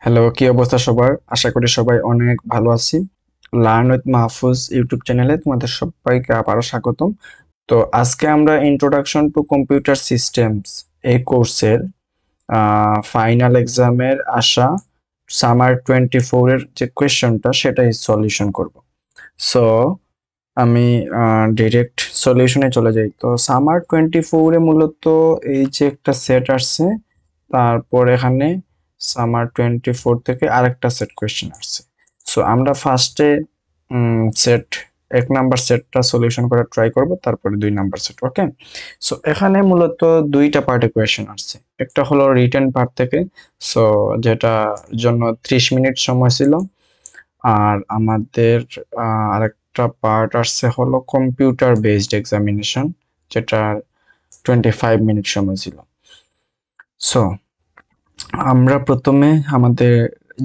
Hello, কি অবস্থা সবার? আশা করি সবাই অনেক ভালো আছি। লার্ন উইথ মাহফুজ ইউটিউব চ্যানেলে তোমাদের সবাইকে আবারও স্বাগতম। তো আজকে আমরা ইন্ট্রোডাকশন টু কম্পিউটার সিস্টেমস এই কোর্সের ফাইনাল এক্সামের আসা সামার 24 এর যে কোয়েশ্চনটা সেটাই সলিউশন করব। সো আমি ডিরেক্ট সলিউশনে চলে যাই। তো সামার 24 এ মূলত এই যে একটা সেট আসছে, তারপর এখানে সামার 24 থেকে আরেকটা সেট কোয়েশ্চেন আসছে। সো আমরা ফার্স্টে সেট 1 নাম্বার সেটটা সলিউশন করার ট্রাই করব, তারপরে 2 নাম্বার সেট। ওকে, সো এখানে মূলত দুইটা পার্টে কোয়েশ্চেন আসছে। একটা হলো রিটেন পার্ট থেকে, সো যেটার জন্য 30 মিনিট সময় ছিল। আর আমাদের আরেকটা পার্ট আসছে হলো কম্পিউটার বেসড এক্সামিনেশন, যেটা 25 মিনিট সময় ছিল। সো আমরা প্রথমে আমাদের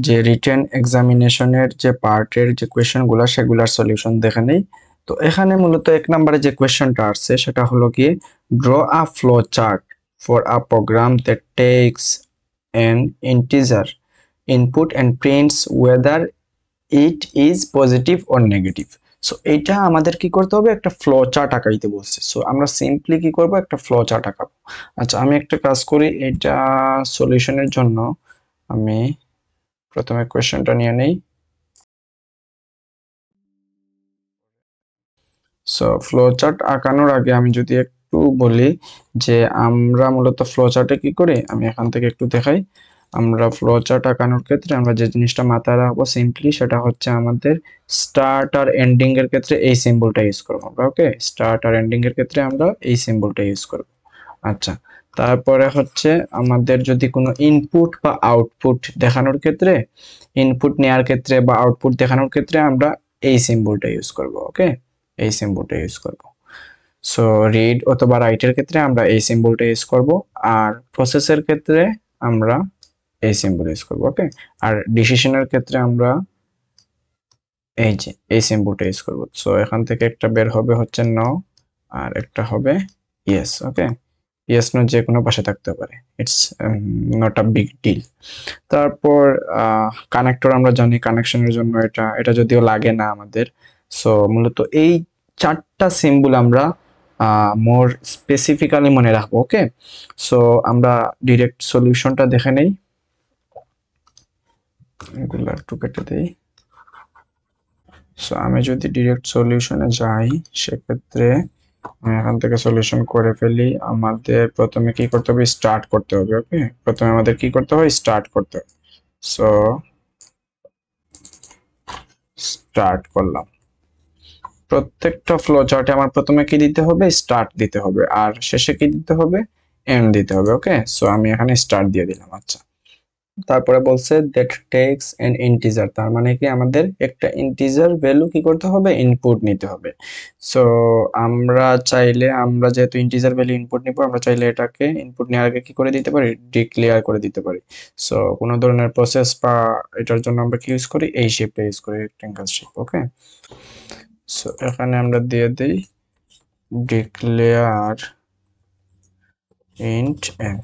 যে রিটেন এক্সামিনেশনের যে পার্টের যে কোয়েশ্চেনগুলো সেগুলোর সলিউশন দেখে নেই। তো এখানে মূলত 1 নম্বরে যে কোয়েশ্চেনটা আসছে সেটা হলো গিয়ে draw a flow chart for a program that tax an integer input and prints whether it is positive or negative. So এটা আমাদের কি করতে হবে, একটা ফ্লো চার্ট আঁকাইতে বলছে। সো আমরা সিম্পলি কি করব, একটা ফ্লো চার্ট আঁকাবো। আচ্ছা, আমি একটা কাজ করি, এটা সলিউশনের জন্য আমি প্রথমে কোয়েশ্চেনটা নিয়ে নেই। সো ফ্লো চার্ট আঁকানোর আগে আমি যদি একটু বলি যে আমরা মূলত ফ্লো চার্টে কি করি, আমি এখান থেকে একটু দেখাই। আমরা ফ্লো চার্ট আঁকানোর ক্ষেত্রে আমরা যে জিনিসটা মাথায় রাখবো সিম্পলি, সেটা হচ্ছে আমাদের স্টার্ট আর এন্ডিং এর ক্ষেত্রে এই সিম্বলটা ইউজ করবো আমরা। ওকে, স্টার্ট আর এন্ডিং এর ক্ষেত্রে আমরা এই সিম্বলটা ইউজ করব। আচ্ছা, তারপরে হচ্ছে আমাদের যদি কোনো ইনপুট বা আউটপুট দেখানোর ক্ষেত্রে, ইনপুট নেওয়ার ক্ষেত্রে বা আউটপুট দেখানোর ক্ষেত্রে আমরা এই সিম্বলটা ইউজ করব। ওকে, এই সিম্বলটা ইউজ করব। সো রিড অথবা রাইটের ক্ষেত্রে আমরা এই সিম্বলটা ইউজ করব, আর প্রসেসের ক্ষেত্রে আমরা এই সিম্বল ইউজ করব। ওকে, আর ডিসিশনের ক্ষেত্রে আমরা এই যে এই সিম্বলটা ইউজ করব। সো এখান থেকে একটা বের হবে হচ্ছে নো, আর একটা হবে ইয়েস। ওকে, ইয়েস নো যে কোনো পাশে থাকতে পারে, it's not a big deal. তারপর কানেক্টর আমরা জানি কানেকশনের জন্য, এটা এটা যদিও লাগে না আমাদের। সো মূলত এই 4টা সিম্বল আমরা মোর স্পেসিফিক্যালি মনে রাখবো। ওকে, সো আমরা ডিরেক্ট সলিউশনটা দেখে নেই। এগুলো একটু কেটে দেই। সো আমি যদি ডিরেক্ট সলিউশনে যাই, সেক্ষেত্রে আমি এখান থেকে সলিউশন করে ফেলি। আমাদের প্রথমে কি করতে হবে, স্টার্ট করতে হবে। ওকে, প্রথমে আমাদের কি করতে হবে, স্টার্ট করতে হবে। সো স্টার্ট করলাম। প্রত্যেকটা ফ্লো চার্টে আমার প্রথমে কি দিতে হবে, স্টার্ট দিতে হবে, আর শেষে কি দিতে হবে, এন্ড দিতে হবে। ওকে, সো আমি এখানে স্টার্ট দিয়ে দিলাম। আচ্ছা, তারপরে বলছে দ্যাট টেকস এন ইন্টিজার, তার মানে কি আমাদের একটা ইন্টিজার ভ্যালু কি করতে হবে, ইনপুট নিতে হবে। সো আমরা চাইলে, আমরা যেহেতু ইন্টিজার ভ্যালু ইনপুট নিব, আমরা চাইলে এটাকে ইনপুট নেওয়ার আগে কি করে দিতে পারি, ডিক্লেয়ার করে দিতে পারি। সো কোনো ধরনের প্রসেস বা এটার জন্য আমরা কি ইউজ করি, এই শেপটা ইউজ করি, রেক্টেঙ্গেল শেপ। ওকে, সো এখানে আমরা দিয়ে দিই ডিক্লেয়ার ইন্ট এন।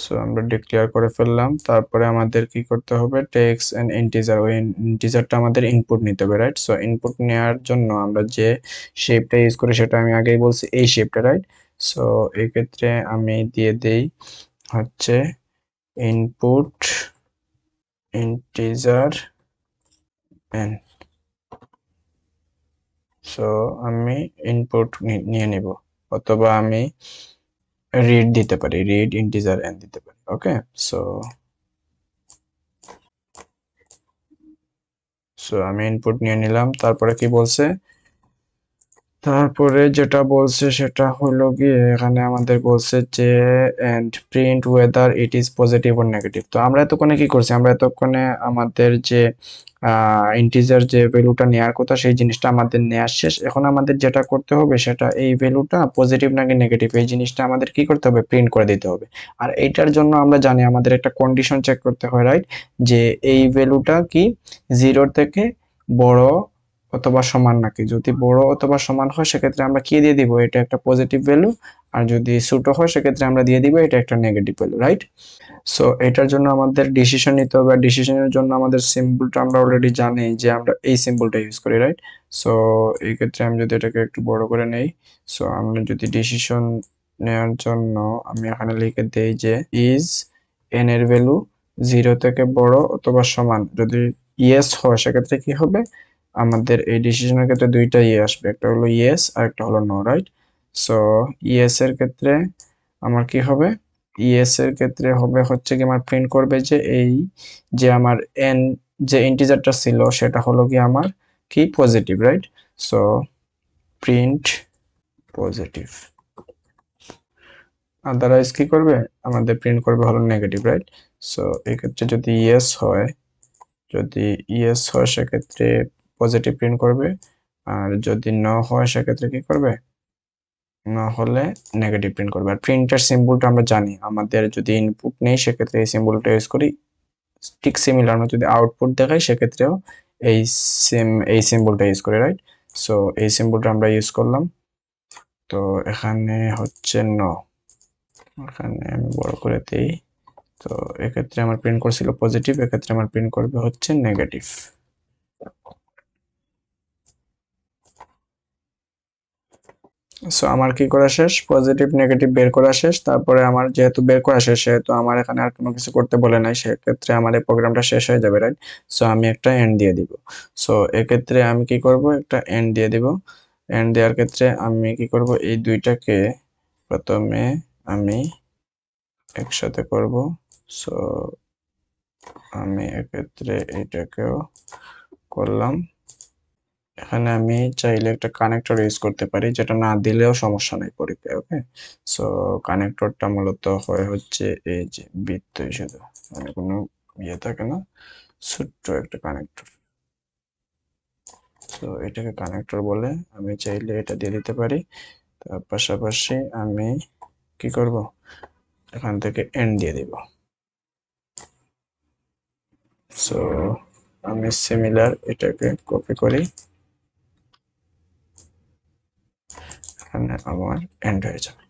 সো আমরা ডিক্লেয়ার করে ফেললাম। তারপরে আমাদের কি করতে হবে, টেক্স এন্ড ইন্টিজার, ওই ইন্টিজারটা আমাদের ইনপুট নিতে হবে, রাইট? সো ইনপুট নেওয়ার জন্য আমরা যে শেপটা ইউজ করি সেটা আমি আগেই বলছি, এই শেপটা, রাইট? সো এই ক্ষেত্রে আমি দিয়ে দেই হচ্ছে ইনপুট ইন্টিজার এন। সো আমি ইনপুট নিয়ে নিব, অথবা আমি রিড দিতে পারি, রিড ইন্টিজার এন দিতে পারি। ওকে, সো সো আমি ইনপুট নিয়ে নিলাম। তারপরে কি বলছে, তারপরে যেটা বলছে সেটা হলো গিয়ে এখানে আমাদের বলছে যে and print whether it is positive or negative. তো আমরা এতক্ষণে কি করছি, আমরা এতক্ষণে আমাদের যে ইন্টিজার যে ভ্যালুটা নেওয়ার কথা সেই জিনিসটা আমাদের নেওয়া শেষ। এখন আমাদের যেটা করতে হবে সেটা এই ভ্যালুটা পজিটিভ নাকি নেগেটিভ এই জিনিসটা আমাদের কি করতে হবে, প্রিন্ট করে দিতে হবে। আর এইটার জন্য আমরা জানি আমাদের একটা কন্ডিশন চেক করতে হয়, রাইট? যে এই ভ্যালুটা কি 0 থেকে বড় অথবা সমান নাকি, যদি বড় অথবা সমান হয় সেক্ষেত্রে আমরা কি দিয়ে দিব, এটা একটা পজিটিভ ভ্যালু, আর যদি ছোট হয় সেক্ষেত্রে আমরা দিয়ে দিব এটা একটা নেগেটিভ ভ্যালু, রাইট? সো এটার জন্য আমাদের ডিসিশন নিতে হবে, আর ডিসিশনের জন্য আমাদের সিম্বলটা আমরা অলরেডি জানি যে আমরা এই সিম্বলটা ইউজ করি, রাইট? সো এই ক্ষেত্রে আমি যদি এটাকে একটু বড় করে নেই, সো আমরা যদি ডিসিশন নেওয়ার জন্য আমি এখানে লিখে দেই যে ইজ এন এর ভ্যালু 0 থেকে বড় অথবা সমান, যদি ইয়েস হয় সেক্ষেত্রে কি হবে, আমাদের এই ডিসিশনের ক্ষেত্রে দুইটা ইয়ে আসবে, একটা হলো ইয়েস আর একটা হলো নো, রাইট? সো ইয়েস এর ক্ষেত্রে আমার কি হবে, ইএস এর ক্ষেত্রে হবে হচ্ছে কি আমার প্রিন্ট করবে যে এই যে আমার এন যে ইন্টিজারটা ছিল সেটা হলো কি আমার কি positive, right? So print positive, otherwise কি করবে, আমাদের প্রিন্ট করবে হলো নেগেটিভ, রাইট? সো এই ক্ষেত্রে যদি ইয়েস হয়, যদি ইয়েস হয় সেক্ষেত্রে পজিটিভ প্রিন্ট করবে, আর যদি ন হয় সেক্ষেত্রে কি করবে, না হলে নেগেটিভ প্রিন্ট করবে। আর প্রিন্টার সিম্বলটা আমরা জানি, আমাদের যদি ইনপুট নেই সেক্ষেত্রে এই সিম্বলটা ইউজ করি, ঠিক সিমিলার আমরা যদি আউটপুট দেখাই সেক্ষেত্রেও এই এই সিম্বলটা ইউজ করি, রাইট? সো এই সিম্বলটা আমরা ইউজ করলাম। তো এখানে হচ্ছে ন, এখানে আমি বড় করে দেই, তো এক্ষেত্রে আমার প্রিন্ট করছিল পজিটিভ, এক্ষেত্রে আমার প্রিন্ট করবে হচ্ছে নেগেটিভ। সো আমার কি করা শেষ, পজিটিভ নেগেটিভ বের করা শেষ। তারপরে আমার যেহেতু বের করা শেষ সেহেতু আমার এখানে আর কোনো কিছু করতে বলে নাই, সেক্ষেত্রে আমার এই প্রোগ্রামটা শেষ হয়ে যাবে, রাইট? সো আমি একটা এন্ড দিয়ে দিব। সো এক্ষেত্রে আমি কি করব, একটা এন্ড দিয়ে দিব। এন্ড দেওয়ার ক্ষেত্রে আমি কি করব, এই দুইটাকে প্রথমে আমি একসাথে করব। সো আমি এক্ষেত্রে এটাকেও করলাম। এখানে আমি চাইলে একটা কানেক্টর ইউজ করতে পারি, যেটা না দিলেও সমস্যা নেই পরীক্ষায়, ওকে? সো কানেক্টরটা মূলত হয় হচ্ছে এই যে বৃত্তই, শুধু মানে কোনো ইয়ে থাকে না, ছোট্ট একটা কানেক্টর। তো এটাকে কানেক্টর বলে, আমি চাইলে এটা দিয়ে দিতে পারি। তার পাশাপাশি আমি কি করব, এখান থেকে এন্ড দিয়ে দিব। সো আমি সিমিলার এটাকে কপি করি, এখানে আমার এন্ড হয়ে যাবে।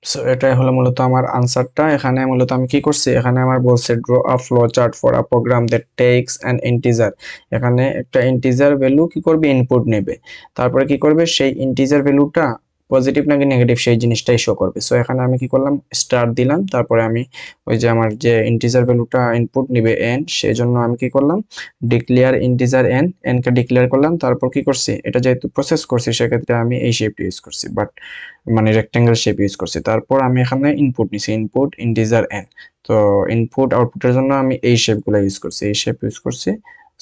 সো এটাই হলো মূলত আমার আনসারটা। এখানে মূলত আমি কি করছি, এখানে আমার বলছে draw a flow chart for a program that tax an integer. এখানে একটা ইন্টিজার ভ্যালু কি করবে, ইনপুট নেবে, তারপরে কি করবে, সেই ইন্টিজার ভ্যালুটা পজিটিভ নাকি নেগেটিভ সেই জিনিসটাই শো করবে। সো এখানে আমি কি করলাম, স্টার দিলাম, তারপরে আমি ওই যে আমার যে ইন্টিজার ভ্যালুটা ইনপুট নিবে এন, সেই জন্য আমি কি করলাম, declare integer N, N K declare করলাম, তারপর কি করছি, এটা যেহেতু প্রসেস করছি সেক্ষেত্রে আমি এই শেপটা ইউজ করছি, বাট মানে রেক্টেঙ্গেল শেপ ইউজ করছি। তারপর আমি এখানে ইনপুট নিছি, ইনপুট ইন্টিজার এন। তো ইনপুট আউটপুটের জন্য আমি এই শেপগুলো ইউজ করছি, এই শেপ ইউজ করছি।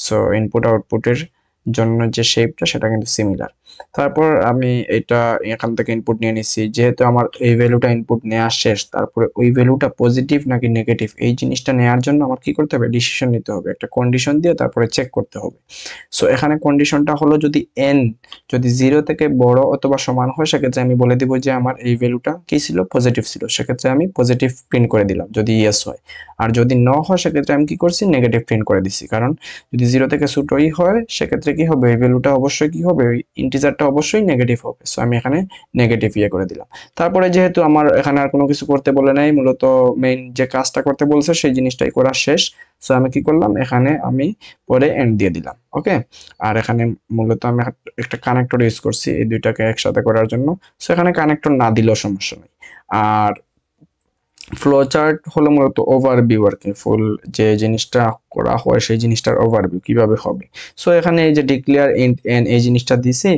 সো ইনপুট আউটপুটের জন্য যে শেপটা সেটা কিন্তু সিমিলার। তারপর আমি এটা এখান থেকে ইনপুট নিয়ে নিছি, যেহেতু আমার এই ভ্যালুটা ইনপুট নেওয়া শেষ, তারপরে ওই ভ্যালুটা পজিটিভ নাকি নেগেটিভ এই জিনিসটা নেওয়ার জন্য আমার কি করতে হবে, ডিসিশন নিতে হবে, একটা কন্ডিশন দিয়ে তারপরে চেক করতে হবে। সো এখানে কন্ডিশনটা হলো যদি এন যদি 0 থেকে বড় অথবা সমান হয় সেক্ষেত্রে আমি বলে দিব যে আমার এই ভ্যালুটা কি ছিল, পজিটিভ ছিল, সেক্ষেত্রে আমি পজিটিভ প্রিন্ট করে দিলাম যদি ইয়েস হয়। আর যদি ন হয় সেক্ষেত্রে আমি কি করছি, নেগেটিভ প্রিন্ট করে দিছি, কারণ যদি 0 থেকে ছোটই হয় সেক্ষেত্রে কি হবে, এই ভ্যালুটা অবশ্যই কি হবে, ওই ইন্টিজারটা অবশ্যই নেগেটিভ হবে। সো আমি এখানে নেগেটিভ ইয়ে করে দিলাম। তারপরে যেহেতু আমার এখানে আর কোনো কিছু করতে বলে নাই, মূলত মেইন যে কাজটা করতে বলছে সেই জিনিসটাই করা শেষ। সো আমি কি করলাম, এখানে আমি পরে এন্ড দিয়ে দিলাম, ওকে? আর এখানে মূলত আমি একটা কানেক্টর ইউজ করছি এই দুইটাকে একসাথে করার জন্য। সো এখানে কানেক্টর না দিলেও সমস্যা নেই। আর ফ্লো চার্ট হলো মূলত ওভারভিউ আর কি, ফুল যে জিনিসটা করা হয় সেই জিনিসটার ওভারভিউ কিভাবে হবে। সো এখানে এই যে ডিক্লেয়ার ইন্ট এন এই জিনিসটা দিছি,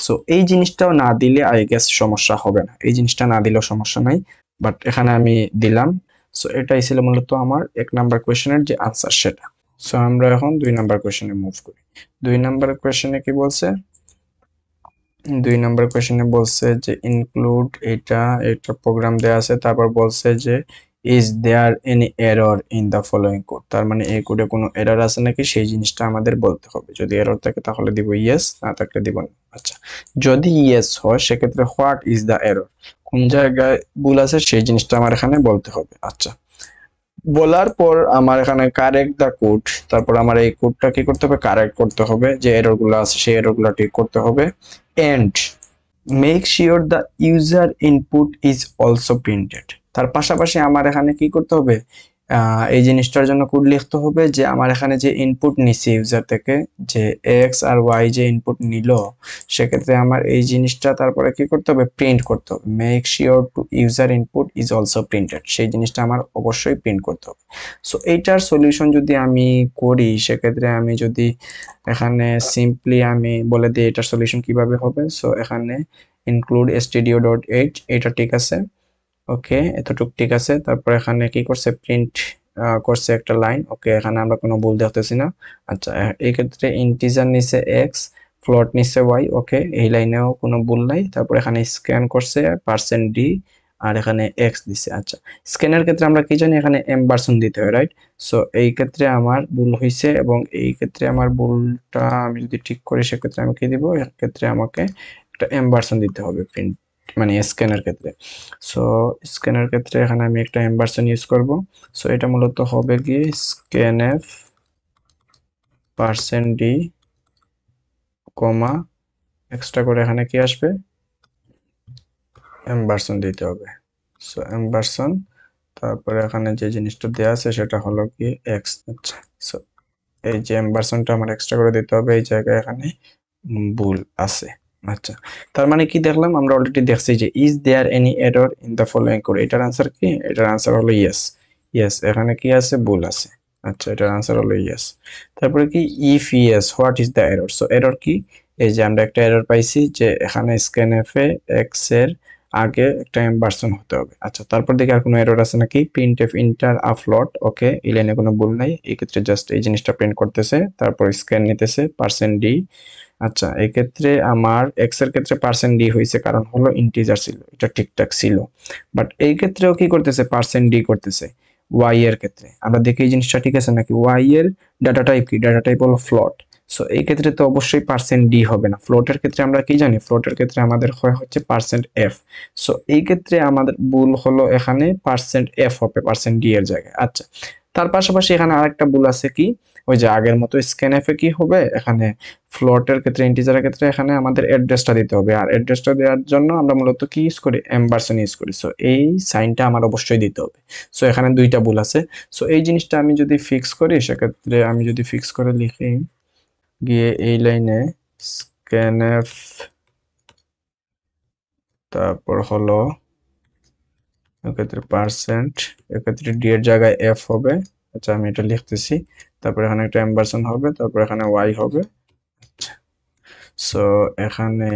সো এই জিনিসটাও না দিলে আই গেস সমস্যা হবে না, এই জিনিসটা না দিলেও সমস্যা নাই, বাট এখানে আমি দিলাম। সো এটাই ছিল মূলত আমার 1 নাম্বার কোয়েশ্চেনের যে আনসার সেটা। সো আমরা এখন 2 নাম্বার কোয়েশ্চেনে মুভ করি। 2 নাম্বার কোয়েশ্চেনে কি বলছে, 2 নাম্বার কোয়েশ্চেনে বলছে যে ইনক্লুড এটা একটা প্রোগ্রাম দেয়া আছে, তারপর বলছে যে is there any error in the following code, তার মানে এই কোডে কোনো এরর আছে নাকি সেই জিনিসটা আমাদের বলতে হবে, যদি এরর থাকে তাহলে দিব ইয়েস, না থাকলে দিব না। আচ্ছা, যদি ইয়েস হয় সেক্ষেত্রে হোয়াট ইজ দা এরর, কোন জায়গায় ভুল আছে সেই জিনিসটা আমার এখানে বলতে হবে। আচ্ছা, বলার পর আমার এখানে কারেক্ট দা কোড, তারপর আমার এই কোডটা কি করতে হবে, কারেক্ট করতে হবে, যে এররগুলো আছে সেই এররগুলো ঠিক করতে হবে। And make sure the user input is also printed. তার পাশাপাশি আমার এখানে কি করতে হবে, এই জিনিসটার জন্য কোড লিখতে হবে যে আমার এখানে যে ইনপুট নিছি ইউজার থেকে, যে এক্স আর ওয়াই যে ইনপুট নিল, সেক্ষেত্রে আমার এই জিনিসটা তারপরে কি করতে হবে, প্রিন্ট করতে হবে। Make sure to user input is also printed, সেই জিনিসটা আমার অবশ্যই প্রিন্ট করতে হবে। সো এইটার সলিউশন যদি আমি করি, সেক্ষেত্রে আমি যদি এখানে সিম্পলি আমি বলে দিই এটার সলিউশন কিভাবে হবে। সো এখানে ইনক্লুড stdio.h, এটা ঠিক আছে, ওকে, এতটুকু ঠিক আছে। তারপর এখানে কি করছে, প্রিন্ট করছে একটা লাইন, ওকে, এখানে আমরা কোনো ভুল দেখতেছি না। আচ্ছা, এই ক্ষেত্রে ইন্টিজার নিচে এক্স, ফ্লোট নিচে ওয়াই, ওকে, এই লাইনেও কোনো ভুল নাই। তারপর এখানে স্ক্যান করছে %d, আর এখানে এক্স দিছে। আচ্ছা, স্ক্যানের ক্ষেত্রে আমরা কি জানি, এখানে এম% দিতে হয়, রাইট? সো এই ক্ষেত্রে আমার ভুল হয়েছে, এবং এই ক্ষেত্রে আমার ভুলটা আমি যদি ঠিক করি, সেক্ষেত্রে আমি কি দিব, এক্ষেত্রে আমাকে একটা এম% দিতে হবে প্রিন্ট, মানে স্ক্যানের ক্ষেত্রে। সো স্ক্যানের ক্ষেত্রে এখানে আমি একটা এম% ইউজ করব। সো এটা মূলত হবে কি, স্ক্যানএফ %d, কমা, এক্সট্রা করে এখানে কি আসবে, এম% দিতে হবে। সো এম%, তারপরে এখানে যে জিনিসটা দেওয়া আছে সেটা হলো কি এক্স। আচ্ছা, সো এই যে এম%টা আমার এক্সট্রা করে দিতে হবে, এই জায়গায় এখানে ভুল আছে। আচ্ছা, তার মানে কি দেখলাম, আমরা অলরেডি দেখছি যে is there any error in the following code, এটার আনসার কি, এটার আনসার হলো ইয়েস। ইয়েস, এখানে কি আছে, ভুল আছে। আচ্ছা, এটার আনসার হলো ইয়েস। তারপরে কি, if yes what is the error. So error কি, এই যে আমরা একটা এরর পাইছি যে এখানে স্ক্যানএফ এ এক্স এর আগে একটা এম% হতে হবে। আচ্ছা, তারপর দেখি আর কোনো এরর আছে নাকি, প্রিন্টএফ ইন্টার আ ফ্লোট, ওকে, এই লাইনে কোনো ভুল নাই, এই ক্ষেত্রে জাস্ট এই জিনিসটা প্রিন্ট করতেছে, তারপর স্ক্যান নিতেছে %d। আচ্ছা, এই ক্ষেত্রে আমার এক্স এর ক্ষেত্রে %d হয়েছে, কারণ হলো ইন্টিজার ছিল, এটা ঠিকঠাক ছিল। বাট এই ক্ষেত্রেও কি করতেছে, %d করতেছে। ওয়াই এর ক্ষেত্রে আমরা দেখি এই জিনিসটা ঠিক আছে নাকি, ওয়াই এর ডাটা টাইপ কি, ডাটা টাইপ হলো ফ্লোট। সো এই ক্ষেত্রে তো অবশ্যই %d হবে না। ফ্লোটের ক্ষেত্রে আমরা কি জানি, ফ্লোটের ক্ষেত্রে আমাদের হয় হচ্ছে %f। সো এই ক্ষেত্রে আমাদের ভুল হলো, এখানে %f হবে %d এর জায়গায়। আচ্ছা, তার পাশাপাশি এখানে আরেকটা ভুল আছে কি, ওই যে আগের মতো স্ক্যানএফ এ কি হবে, এখানে ফ্লোটের ক্ষেত্রে, ইন্টিজারের ক্ষেত্রে এখানে আমাদের অ্যাড্রেসটা দিতে হবে, আর অ্যাড্রেসটা দেওয়ার জন্য আমরা মূলত কি ইউজ করি, এম% ইউজ করি। সো এই সাইনটা আমার অবশ্যই দিতে হবে। সো এখানে দুইটা ভুল আছে। সো এই জিনিসটা আমি যদি ফিক্স করি, সেক্ষেত্রে আমি যদি ফিক্স করে লিখি, গিয়ে এই লাইনে স্ক্যানএফ, তারপর হলো এক্ষেত্রে এক্ষেত্রে ডি এর জায়গায় এফ হবে। আচ্ছা, আমি এটা লিখতেছি, তারপর এখানে একটা এম% হবে, তারপর এখানে ওয়াই হবে। আচ্ছা, সো এখানে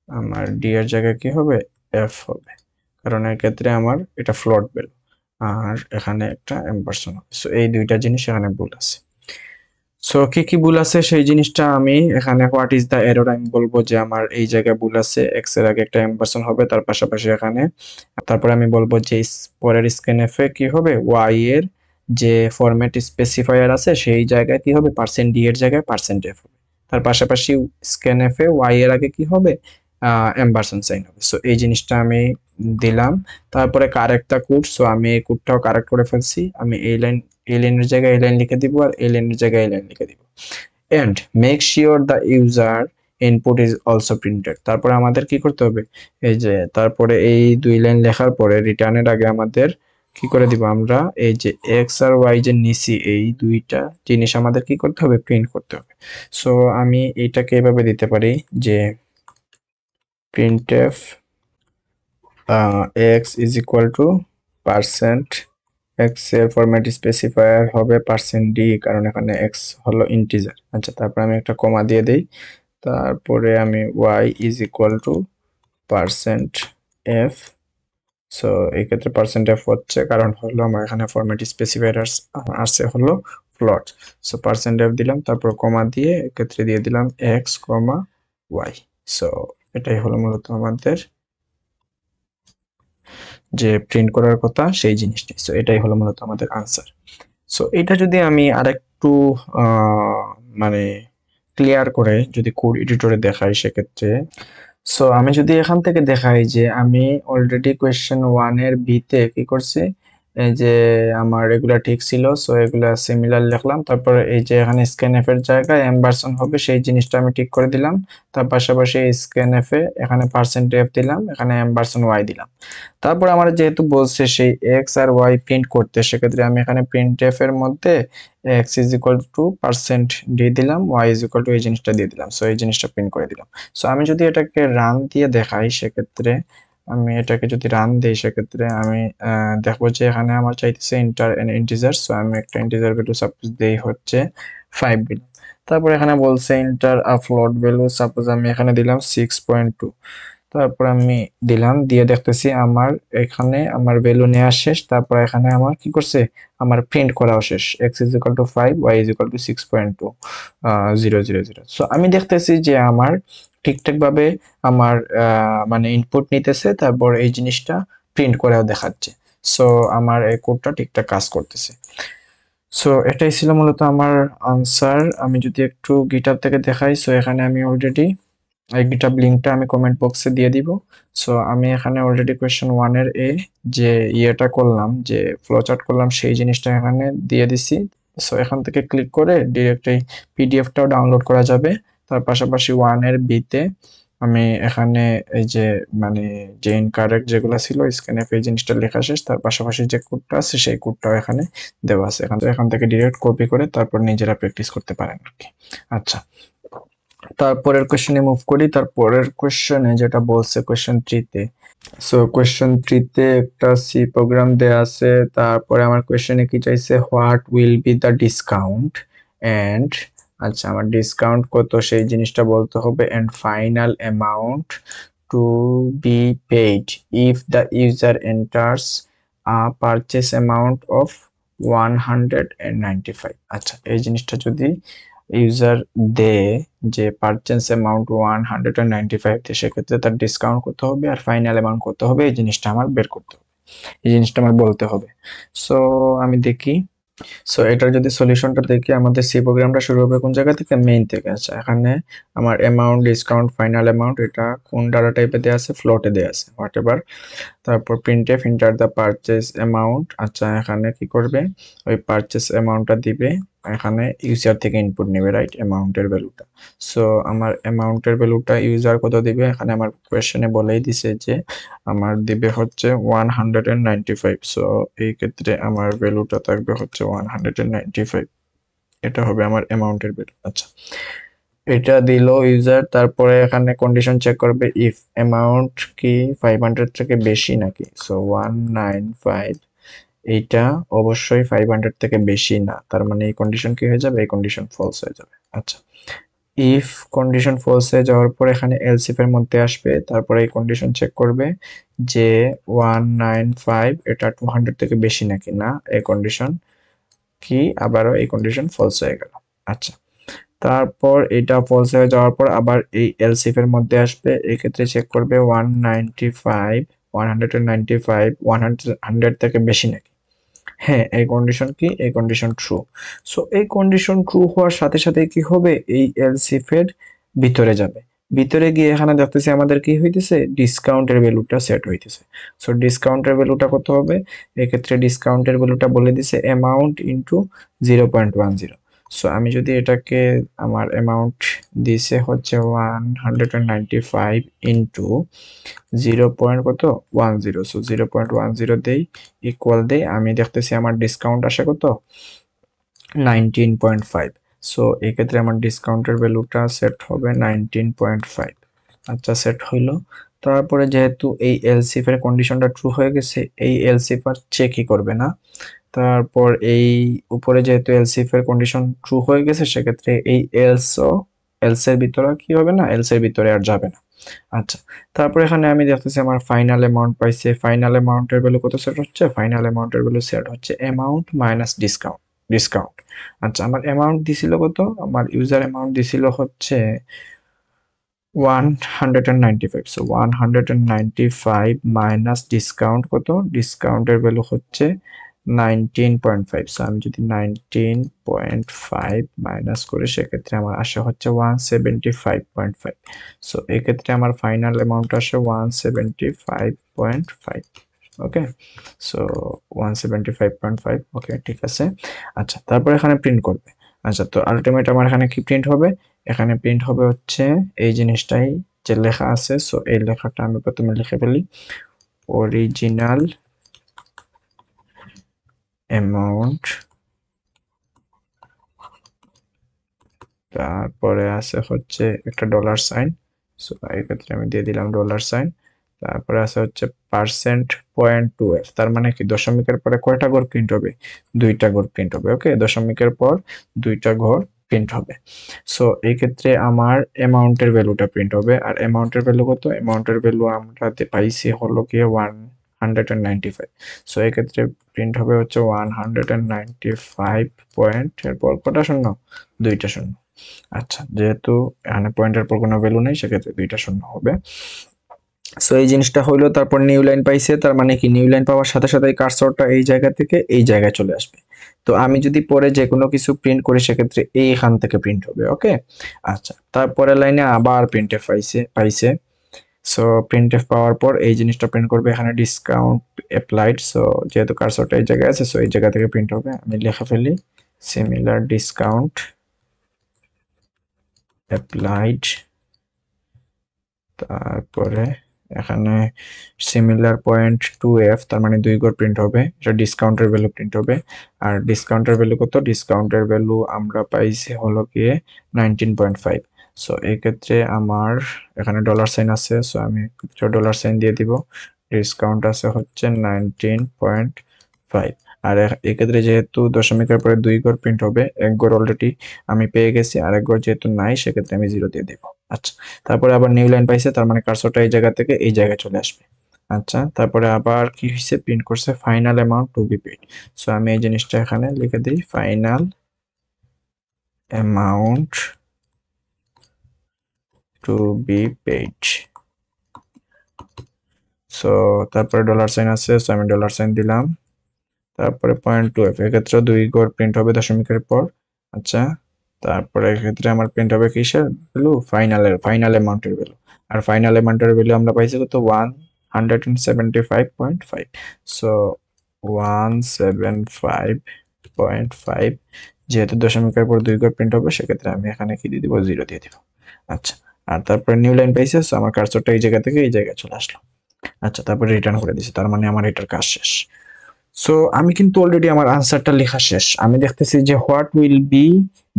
আমার ডি এর জায়গায় কি হবে, এফ হবে, কারণ এর ক্ষেত্রে আমার এটা ফ্লোট বেল, আর এখানে একটা এম% হবে। সো এই দুইটা জিনিস এখানে ভুল আছে। সো কি কি ভুল আছে সেই জিনিসটা আমি এখানে, হোয়াট ইজ দ্য এরর, আমি বলবো যে আমার এই জায়গায় ভুল আছে, এক্স এর আগে একটা এম% হবে, তার পাশাপাশি এখানে, তারপরে আমি বলবো যে পরের স্ক্যানএফ এ কি হবে, ওয়াই এর যে ফরম্যাট স্পেসিফায়ার আছে সেই জায়গায় কি হবে, %d এর জায়গায় %f হবে। তার পাশাপাশি স্ক্যানএফ এ ওয়াই এর আগে কি হবে, এম% সাইন হবে। সো এই জিনিসটা আমি দিলাম। তারপরে কারেক্ট দা কোড, সো আমি এই কোডটাও কারেক্ট করে ফেলছি। আমি এই লাইনের জায়গায় এই লাইন লিখে দিব, আর এই লাইনের জায়গায় এই লাইন লিখে দিব। And make sure the user input is also printed. তারপরে আমাদের কি করতে হবে, এই যে তারপরে এই দুই লাইন লেখার পরে রিটার্নের আগে আমাদের কি করে দিব, আমরা এই যে এক্স আর ওয়াই যে নিছি, এই দুইটা জিনিস আমাদের কি করতে হবে, প্রিন্ট করতে হবে। সো আমি এইটাকে এভাবে দিতে পারি যে printf x is equal to percent x এর ফরম্যাট স্পেসিফায়ার হবে %d, কারণ এখানে x হলো ইন্টিজার। আচ্ছা, তারপর আমি একটা কমা দিয়ে দেই, তারপরে আমি y is equal to %f। So এই ক্ষেত্রে %f হচ্ছে, কারণ হলো আমার এখানে ফরম্যাট স্পেসিফায়ার আসছে হলো ফ্লোট। সো %f দিলাম, তারপর কমা দিয়ে এক্ষেত্রে দিয়ে দিলাম x, y। সো এটাই হলো মূলত আমাদের যে প্রিন্ট করার কথা সেই জিনিসটি। সো এটাই হলো মূলত আমাদের আনসার। সো এটা যদি আমি আরেকটু মানে ক্লিয়ার করে যদি কোড এডিটরে দেখাই, সেক্ষেত্রে, সো আমি যদি এখান থেকে দেখাই যে আমি অলরেডি কোয়েশ্চেন 1 এর বিতে কি করছি, এই যে আমার এগুলা ঠিক ছিল, সো এগুলা সিমিলার লিখলাম। তারপর এই যে এখানে স্ক্যানএফ এর জায়গায় এম ভার্সন হবে সেই জিনিসটা আমি ঠিক করে দিলাম। তার পাশাপাশি স্ক্যানএফ এ এখানে %f দিলাম, এখানে এম ভার্সন ওয়াই দিলাম। তারপর আমার যেহেতু বলছে সেই এক্স আর ওয়াই প্রিন্ট করতে, সেক্ষেত্রে আমি এখানে প্রিন্টএফ এর মধ্যে x is equal two percent দিয়ে দিলাম, ওয়াই ইজ ইকুয়াল টু এই জিনিসটা দিয়ে দিলাম। সো এই জিনিসটা প্রিন্ট করে দিলাম। সো আমি যদি এটাকে রান দিয়ে দেখাই, সেক্ষেত্রে আমি এটাকে যদি রান দিই, সেক্ষেত্রে আমি দেখবো যে এখানে আমার চাইতেছে ইন্টার এন ইন্টিজার। সো আমি একটা ইন্টিজার ভ্যালু সাপোজ দেই হচ্ছে 5 দিলাম। তারপর এখানে বলছে ইন্টার আ ফ্লোট ভ্যালু, সাপোজ আমি এখানে দিলাম 6.2। তারপর আমি দিলাম, দিয়ে দেখতেছি আমার এখানে আমার ভ্যালু নেওয়া শেষ। তারপর এখানে আমার কি করছে, আমার প্রিন্ট করাও শেষ, x is equal two 5, y is equal two 6.2 000। So আমি দেখতেছি যে আমার ঠিকঠাক ভাবে আমার মানে ইনপুট নিতেছে, তারপর এই জিনিসটা প্রিন্ট করেও দেখাচ্ছে। সো আমার এই কোডটা ঠিকঠাক কাজ করতেছে। সো এটাই ছিল মূলত আমার আনসার। আমি যদি একটু গিটহাব থেকে দেখাই, সো এখানে আমি অলরেডি এই গিটহাব লিংকটা আমি কমেন্ট বক্সে দিয়ে দিব। সো আমি এখানে অলরেডি কোয়েশ্চেন 1 এর যে ইয়েটা করলাম, যে ফ্লো চার্ট করলাম, সেই জিনিসটা এখানে দিয়ে দিছি। সো এখান থেকে ক্লিক করে ডিরেক্ট এই পিডিএফটাও ডাউনলোড করা যাবে। তার পাশাপাশি 1 এর তে আমি এখানে এই যে মানে যে ইনকারেক্ট যেগুলো ছিল স্ক্যানএফ এই জিনিসটা লেখা শেষ, তার পাশাপাশি যে কোডটা আছে সেই কোডটাও এখানে দেওয়া আছে। এখান থেকে ডিরেক্ট কপি করে তারপর নিজেরা প্র্যাকটিস করতে পারেন আর কি। আচ্ছা, তারপরের কোশ্চেনে মুভ করি। তারপরের কোশ্চেনে যেটা বলছে কোশ্চেন 3 তে, সো কোশ্চেন 3 তে একটা সি প্রোগ্রাম দেয়া আছে। তারপরে আমার কোশ্চেনে কি চাইছে, what will be the discount and, আচ্ছা আমার ডিসকাউন্ট কত সেই জিনিসটা বলতে হবে, and final amount to be paid if the user enters a purchase amount of 195। আচ্ছা, এই জিনিসটা যদি ইউজার দে যে পারচেস অ্যামাউন্ট 195 দিয়ে, সেক্ষেত্রে তার ডিসকাউন্ট কত হবে আর ফাইনাল অ্যামাউন্ট কত হবে এই জিনিসটা আমার বের করতে হবে, এই জিনিসটা আমার বলতে হবে। সো আমি দেখি, সো এটার যদি সলিউশনটা দেখি, আমাদের সি প্রোগ্রামটা শুরু হবে কোন জায়গা থেকে, মেইন থেকে। আচ্ছা, এখানে আমার অ্যামাউন্ট, ডিসকাউন্ট, ফাইনাল অ্যামাউন্ট এটা কোন ডাটা টাইপে দেওয়া আছে, ফ্লোটে দেওয়া আছে, হোয়াট এভার। তারপর printf enter the purchase amount. আচ্ছা, এখানে কি করবে, ওই পারচেস অ্যামাউন্টটা দিবে, এখানে ইউজার থেকে ইনপুট নেবে, রাইট, অ্যামাউন্টের ভ্যালুটা। সো আমার অ্যামাউন্টের ভ্যালুটা ইউজার কত দিবে, এখানে আমার কোয়েশ্চেনে বলেই দিছে যে আমার দিবে হচ্ছে 195। সো এই ক্ষেত্রে আমার ভ্যালুটা থাকবে হচ্ছে 195, এটা হবে আমার অ্যামাউন্টের ভ্যালু। আচ্ছা, এটা দিল ইউজার। তারপরে এখানে কন্ডিশন চেক করবে ইফ অ্যামাউন্ট কি 500 থেকে বেশি নাকি। সো 195 এইটা অবশ্যই 500 থেকে বেশি না, তার মানে এই কন্ডিশন কি হয়ে যাবে, এই কন্ডিশন ফলস হয়ে যাবে। আচ্ছা, ইফ কন্ডিশন ফলস হয়ে যাওয়ার পর এখানে এলস ইফ এর মধ্যে আসবে, তারপরে এই কন্ডিশন চেক করবে যে 195 এটা 200 থেকে বেশি নাকি, না, এই কন্ডিশন কি, আবারও এই কন্ডিশন ফলস হয়ে গেল। আচ্ছা, তারপর এটা ফলস হয়ে যাওয়ার পর আবার এই এলস ইফ এর মধ্যে আসবে, এক্ষেত্রে চেক করবে 195 থেকে বেশি নাকি। হ্যাঁ, এই কন্ডিশন কি, এই কন্ডিশন ট্রু। সো এই কন্ডিশন ট্রু হওয়ার সাথে সাথে কি হবে, এই এলস ইফ এর ভিতরে যাবে। ভিতরে গিয়ে এখানে দেখতেছি আমাদের কি হইতেছে, ডিসকাউন্টের ভ্যালুটা সেট হইতেছে। সো ডিসকাউন্টের ভ্যালুটা কত হবে, এক্ষেত্রে ডিসকাউন্টের ভ্যালুটা বলে দিছে অ্যামাউন্ট ইনটু 0.10। সো আমি যদি এটাকে, আমার অ্যামাউন্ট দিছে হচ্ছে 195 ইনটু 0.10। সো 0.10 দেই, ইকুয়াল দেই, আমি দেখতেছি আমার ডিসকাউন্ট আসে কত, 19.5। সো এক্ষেত্রে আমার ডিসকাউন্টের ভ্যালুটা সেট হবে 19.5। আচ্ছা, সেট হইলো। তারপরে যেহেতু এই এলসিফ এর কন্ডিশনটা ট্রু হয়ে গেছে, এই এলসিফ আর চেকই করবে না। তারপর এই উপরে যেহেতু এলসিফ এর কন্ডিশন ট্রু হয়ে গেছে, সেক্ষেত্রে এই এলস এর ভিতরে কি হবে না, এলস এর ভিতরে আর যাবে না। আচ্ছা, তারপর এখানে আমি দেখতেছি আমার ফাইনাল অ্যামাউন্ট পাইছে। ফাইনাল অ্যামাউন্টের ভ্যালু কত সেট হচ্ছে, ফাইনাল অ্যামাউন্টের ভ্যালু সেট হচ্ছে অ্যামাউন্ট মাইনাস ডিসকাউন্ট। আচ্ছা, আমার অ্যামাউন্ট দিছিল কত, আমার ইউজার অ্যামাউন্ট দিছিল হচ্ছে 195। সো 195 মাইনাস ডিসকাউন্ট কত, ডিসকাউন্টের ভ্যালু হচ্ছে 19.5। সো আমি যদি 19.5 মাইনাস করে, সেক্ষেত্রে আমার আসে হচ্ছে 175.5। সো এক্ষেত্রে আমার ফাইনাল অ্যামাউন্ট আসে 175.5। ওকে, সো 175.5, ওকে ঠিক আছে। আচ্ছা, তারপর এখানে প্রিন্ট করবে। আচ্ছা, তো আলটিমেট আমার এখানে কি প্রিন্ট হবে? এখানে প্রিন্ট হবে হচ্ছে এই জিনিসটাই যে লেখা আছে। সো এই লেখাটা আমি প্রথমে লিখে ফেলি, অরিজিনাল অ্যামাউন্ট, তারপরে আছে হচ্ছে একটা ডলার সাইন। সো এই ক্ষেত্রে আমি দিয়ে দিলাম ডলার সাইন। তারপরে আছে হচ্ছে %.2f, তার মানে কি দশমিকের পরে কয়টা ঘর প্রিন্ট হবে? দুইটা ঘর প্রিন্ট হবে। ওকে, দশমিকের পর দুইটা ঘর প্রিন্ট হবে। সো এই ক্ষেত্রে আমার অ্যামাউন্টের ভ্যালুটা প্রিন্ট হবে। আর অ্যামাউন্টের ভ্যালু কত? অ্যামাউন্টের ভ্যালু আমরা পাইছি হলো গিয়ে 195। সো এই ক্ষেত্রে প্রিন্ট হবে হচ্ছে 195 পয়েন্ট, এরপর কটা শূন্য? দুইটা শূন্য। আচ্ছা, যেহেতু এখানে পয়েন্টের পর কোনো ভ্যালু নেই, সেক্ষেত্রে দুইটা শূন্য হবে। সো এই জিনিসটা হইলো। তারপর নিউ লাইন পাইছে, তার মানে কি নিউ লাইন পাওয়ার সাথে সাথে কার্সরটা এই জায়গা থেকে এই জায়গায় চলে আসবে। তো আমি যদি পরে যে কোনো কিছু প্রিন্ট করি, সেক্ষেত্রে এইখান থেকে প্রিন্ট হবে। ওকে, আচ্ছা, তারপরে লাইনে আবার প্রিন্টএফ পাইছে। সো প্রিন্টএফ পাওয়ার পর এই জিনিসটা প্রিন্ট করবে, এখানে ডিসকাউন্ট অ্যাপ্লাইড। সো যেহেতু কার্সরটা এই জায়গায় আছে, সো এই জায়গা থেকে প্রিন্ট হবে। আমি লিখে ফেলি সিমিলার ডিসকাউন্ট অ্যাপ্লাইড। তারপরে এখানে সিমিলার %.2f, তার মানে দুই ঘর প্রিন্ট হবে। এটা ডিসকাউন্টের ভ্যালু প্রিন্ট হবে। আর ডিসকাউন্টের ভ্যালু কত? ডিসকাউন্টের ভ্যালু আমরা পাইছি হলো গিয়ে 19.5। সো এই ক্ষেত্রে আমার এখানে ডলার সাইন আছে, সো আমি ডলার সাইন দিয়ে দিব। ডিসকাউন্ট আছে হচ্ছে 19.5। আর এই ক্ষেত্রে যেহেতু দশমিকের পরে দুই ঘর প্রিন্ট হবে, এক ঘর অলরেডি আমি পেয়ে গেছি, আর এক ঘর যেহেতু নাই, সেক্ষেত্রে আমি 0 দিয়ে দিব। আচ্ছা, তারপরে আবার নিউ লাইন পাইছে, তার মানে কার্সরটা এই জায়গা থেকে এই জায়গায় চলে আসবে। আচ্ছা, তারপরে আবার কি হয়েছে? প্রিন্ট করছে final amount to be paid. So আমি এই জিনিসটা এখানে লিখে দিই, final amount to be paid. So তারপরে ডলার সাইন আছে, সো আমি ডলার সাইন দিলাম। তারপরে %.2f, এক্ষেত্রে দুই ঘর প্রিন্ট হবে দশমিকের পর। আচ্ছা, তারপরে এক্ষেত্রে আমার প্রিন্ট হবে কিসের ভ্যালু? ফাইনাল অ্যামাউন্টের ভ্যালু। আর ফাইনাল অ্যামাউন্টের ভ্যালু আমরা পাইছি কত? 175.5। সো 175.5, যেহেতু দশমিকের পর দুই ঘর প্রিন্ট হবে, সেক্ষেত্রে আমি এখানে কি দিয়ে দিব? 0 দিয়ে দিব। আচ্ছা, আর তারপরে নিউ লাইন পাইছে, সো আমার কার্সরটা এই জায়গা থেকে এই জায়গায় চলে আসলো। আচ্ছা, তারপরে রিটার্ন করে দিছি, তার মানে আমার এটার কাজ শেষ। সো আমি কিন্তু অলরেডি আমার আনসারটা লেখা শেষ। আমি দেখতেছি যে what will be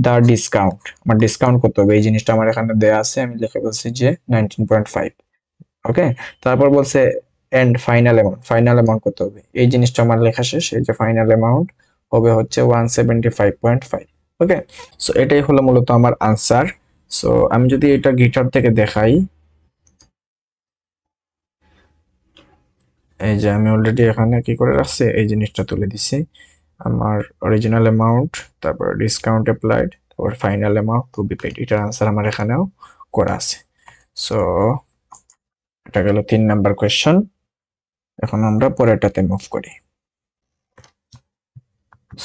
the discount, আমার ডিসকাউন্ট কত হবে এই জিনিসটা আমার এখানে দেয়া আছে। আমি লিখে বলছি যে 19.5। ওকে, তারপর বলছে এন্ড ফাইনাল অ্যামাউন্ট কত হবে, এই জিনিসটা আমার লেখা শেষ। এই যে ফাইনাল অ্যামাউন্ট হবে হচ্ছে 175.5। ওকে, সো এটাই হলো মূলত আমার আনসার। সো আমি যদি এটা গিটার থেকে দেখাই, এই যে আমি অলরেডি এখানে কি করে রাখছি, এই জিনিসটা তুলে দিছি। আমার অরিজিনাল অ্যামাউন্ট, তারপর ডিসকাউন্ট অ্যাপ্লাইড, তারপর final amount to be paid, এটার আনসার আমার এখানেও করা আছে। সো এটা গেল 3 নাম্বার কোয়েশ্চন। এখন আমরা পরেরটাতে মুভ করি।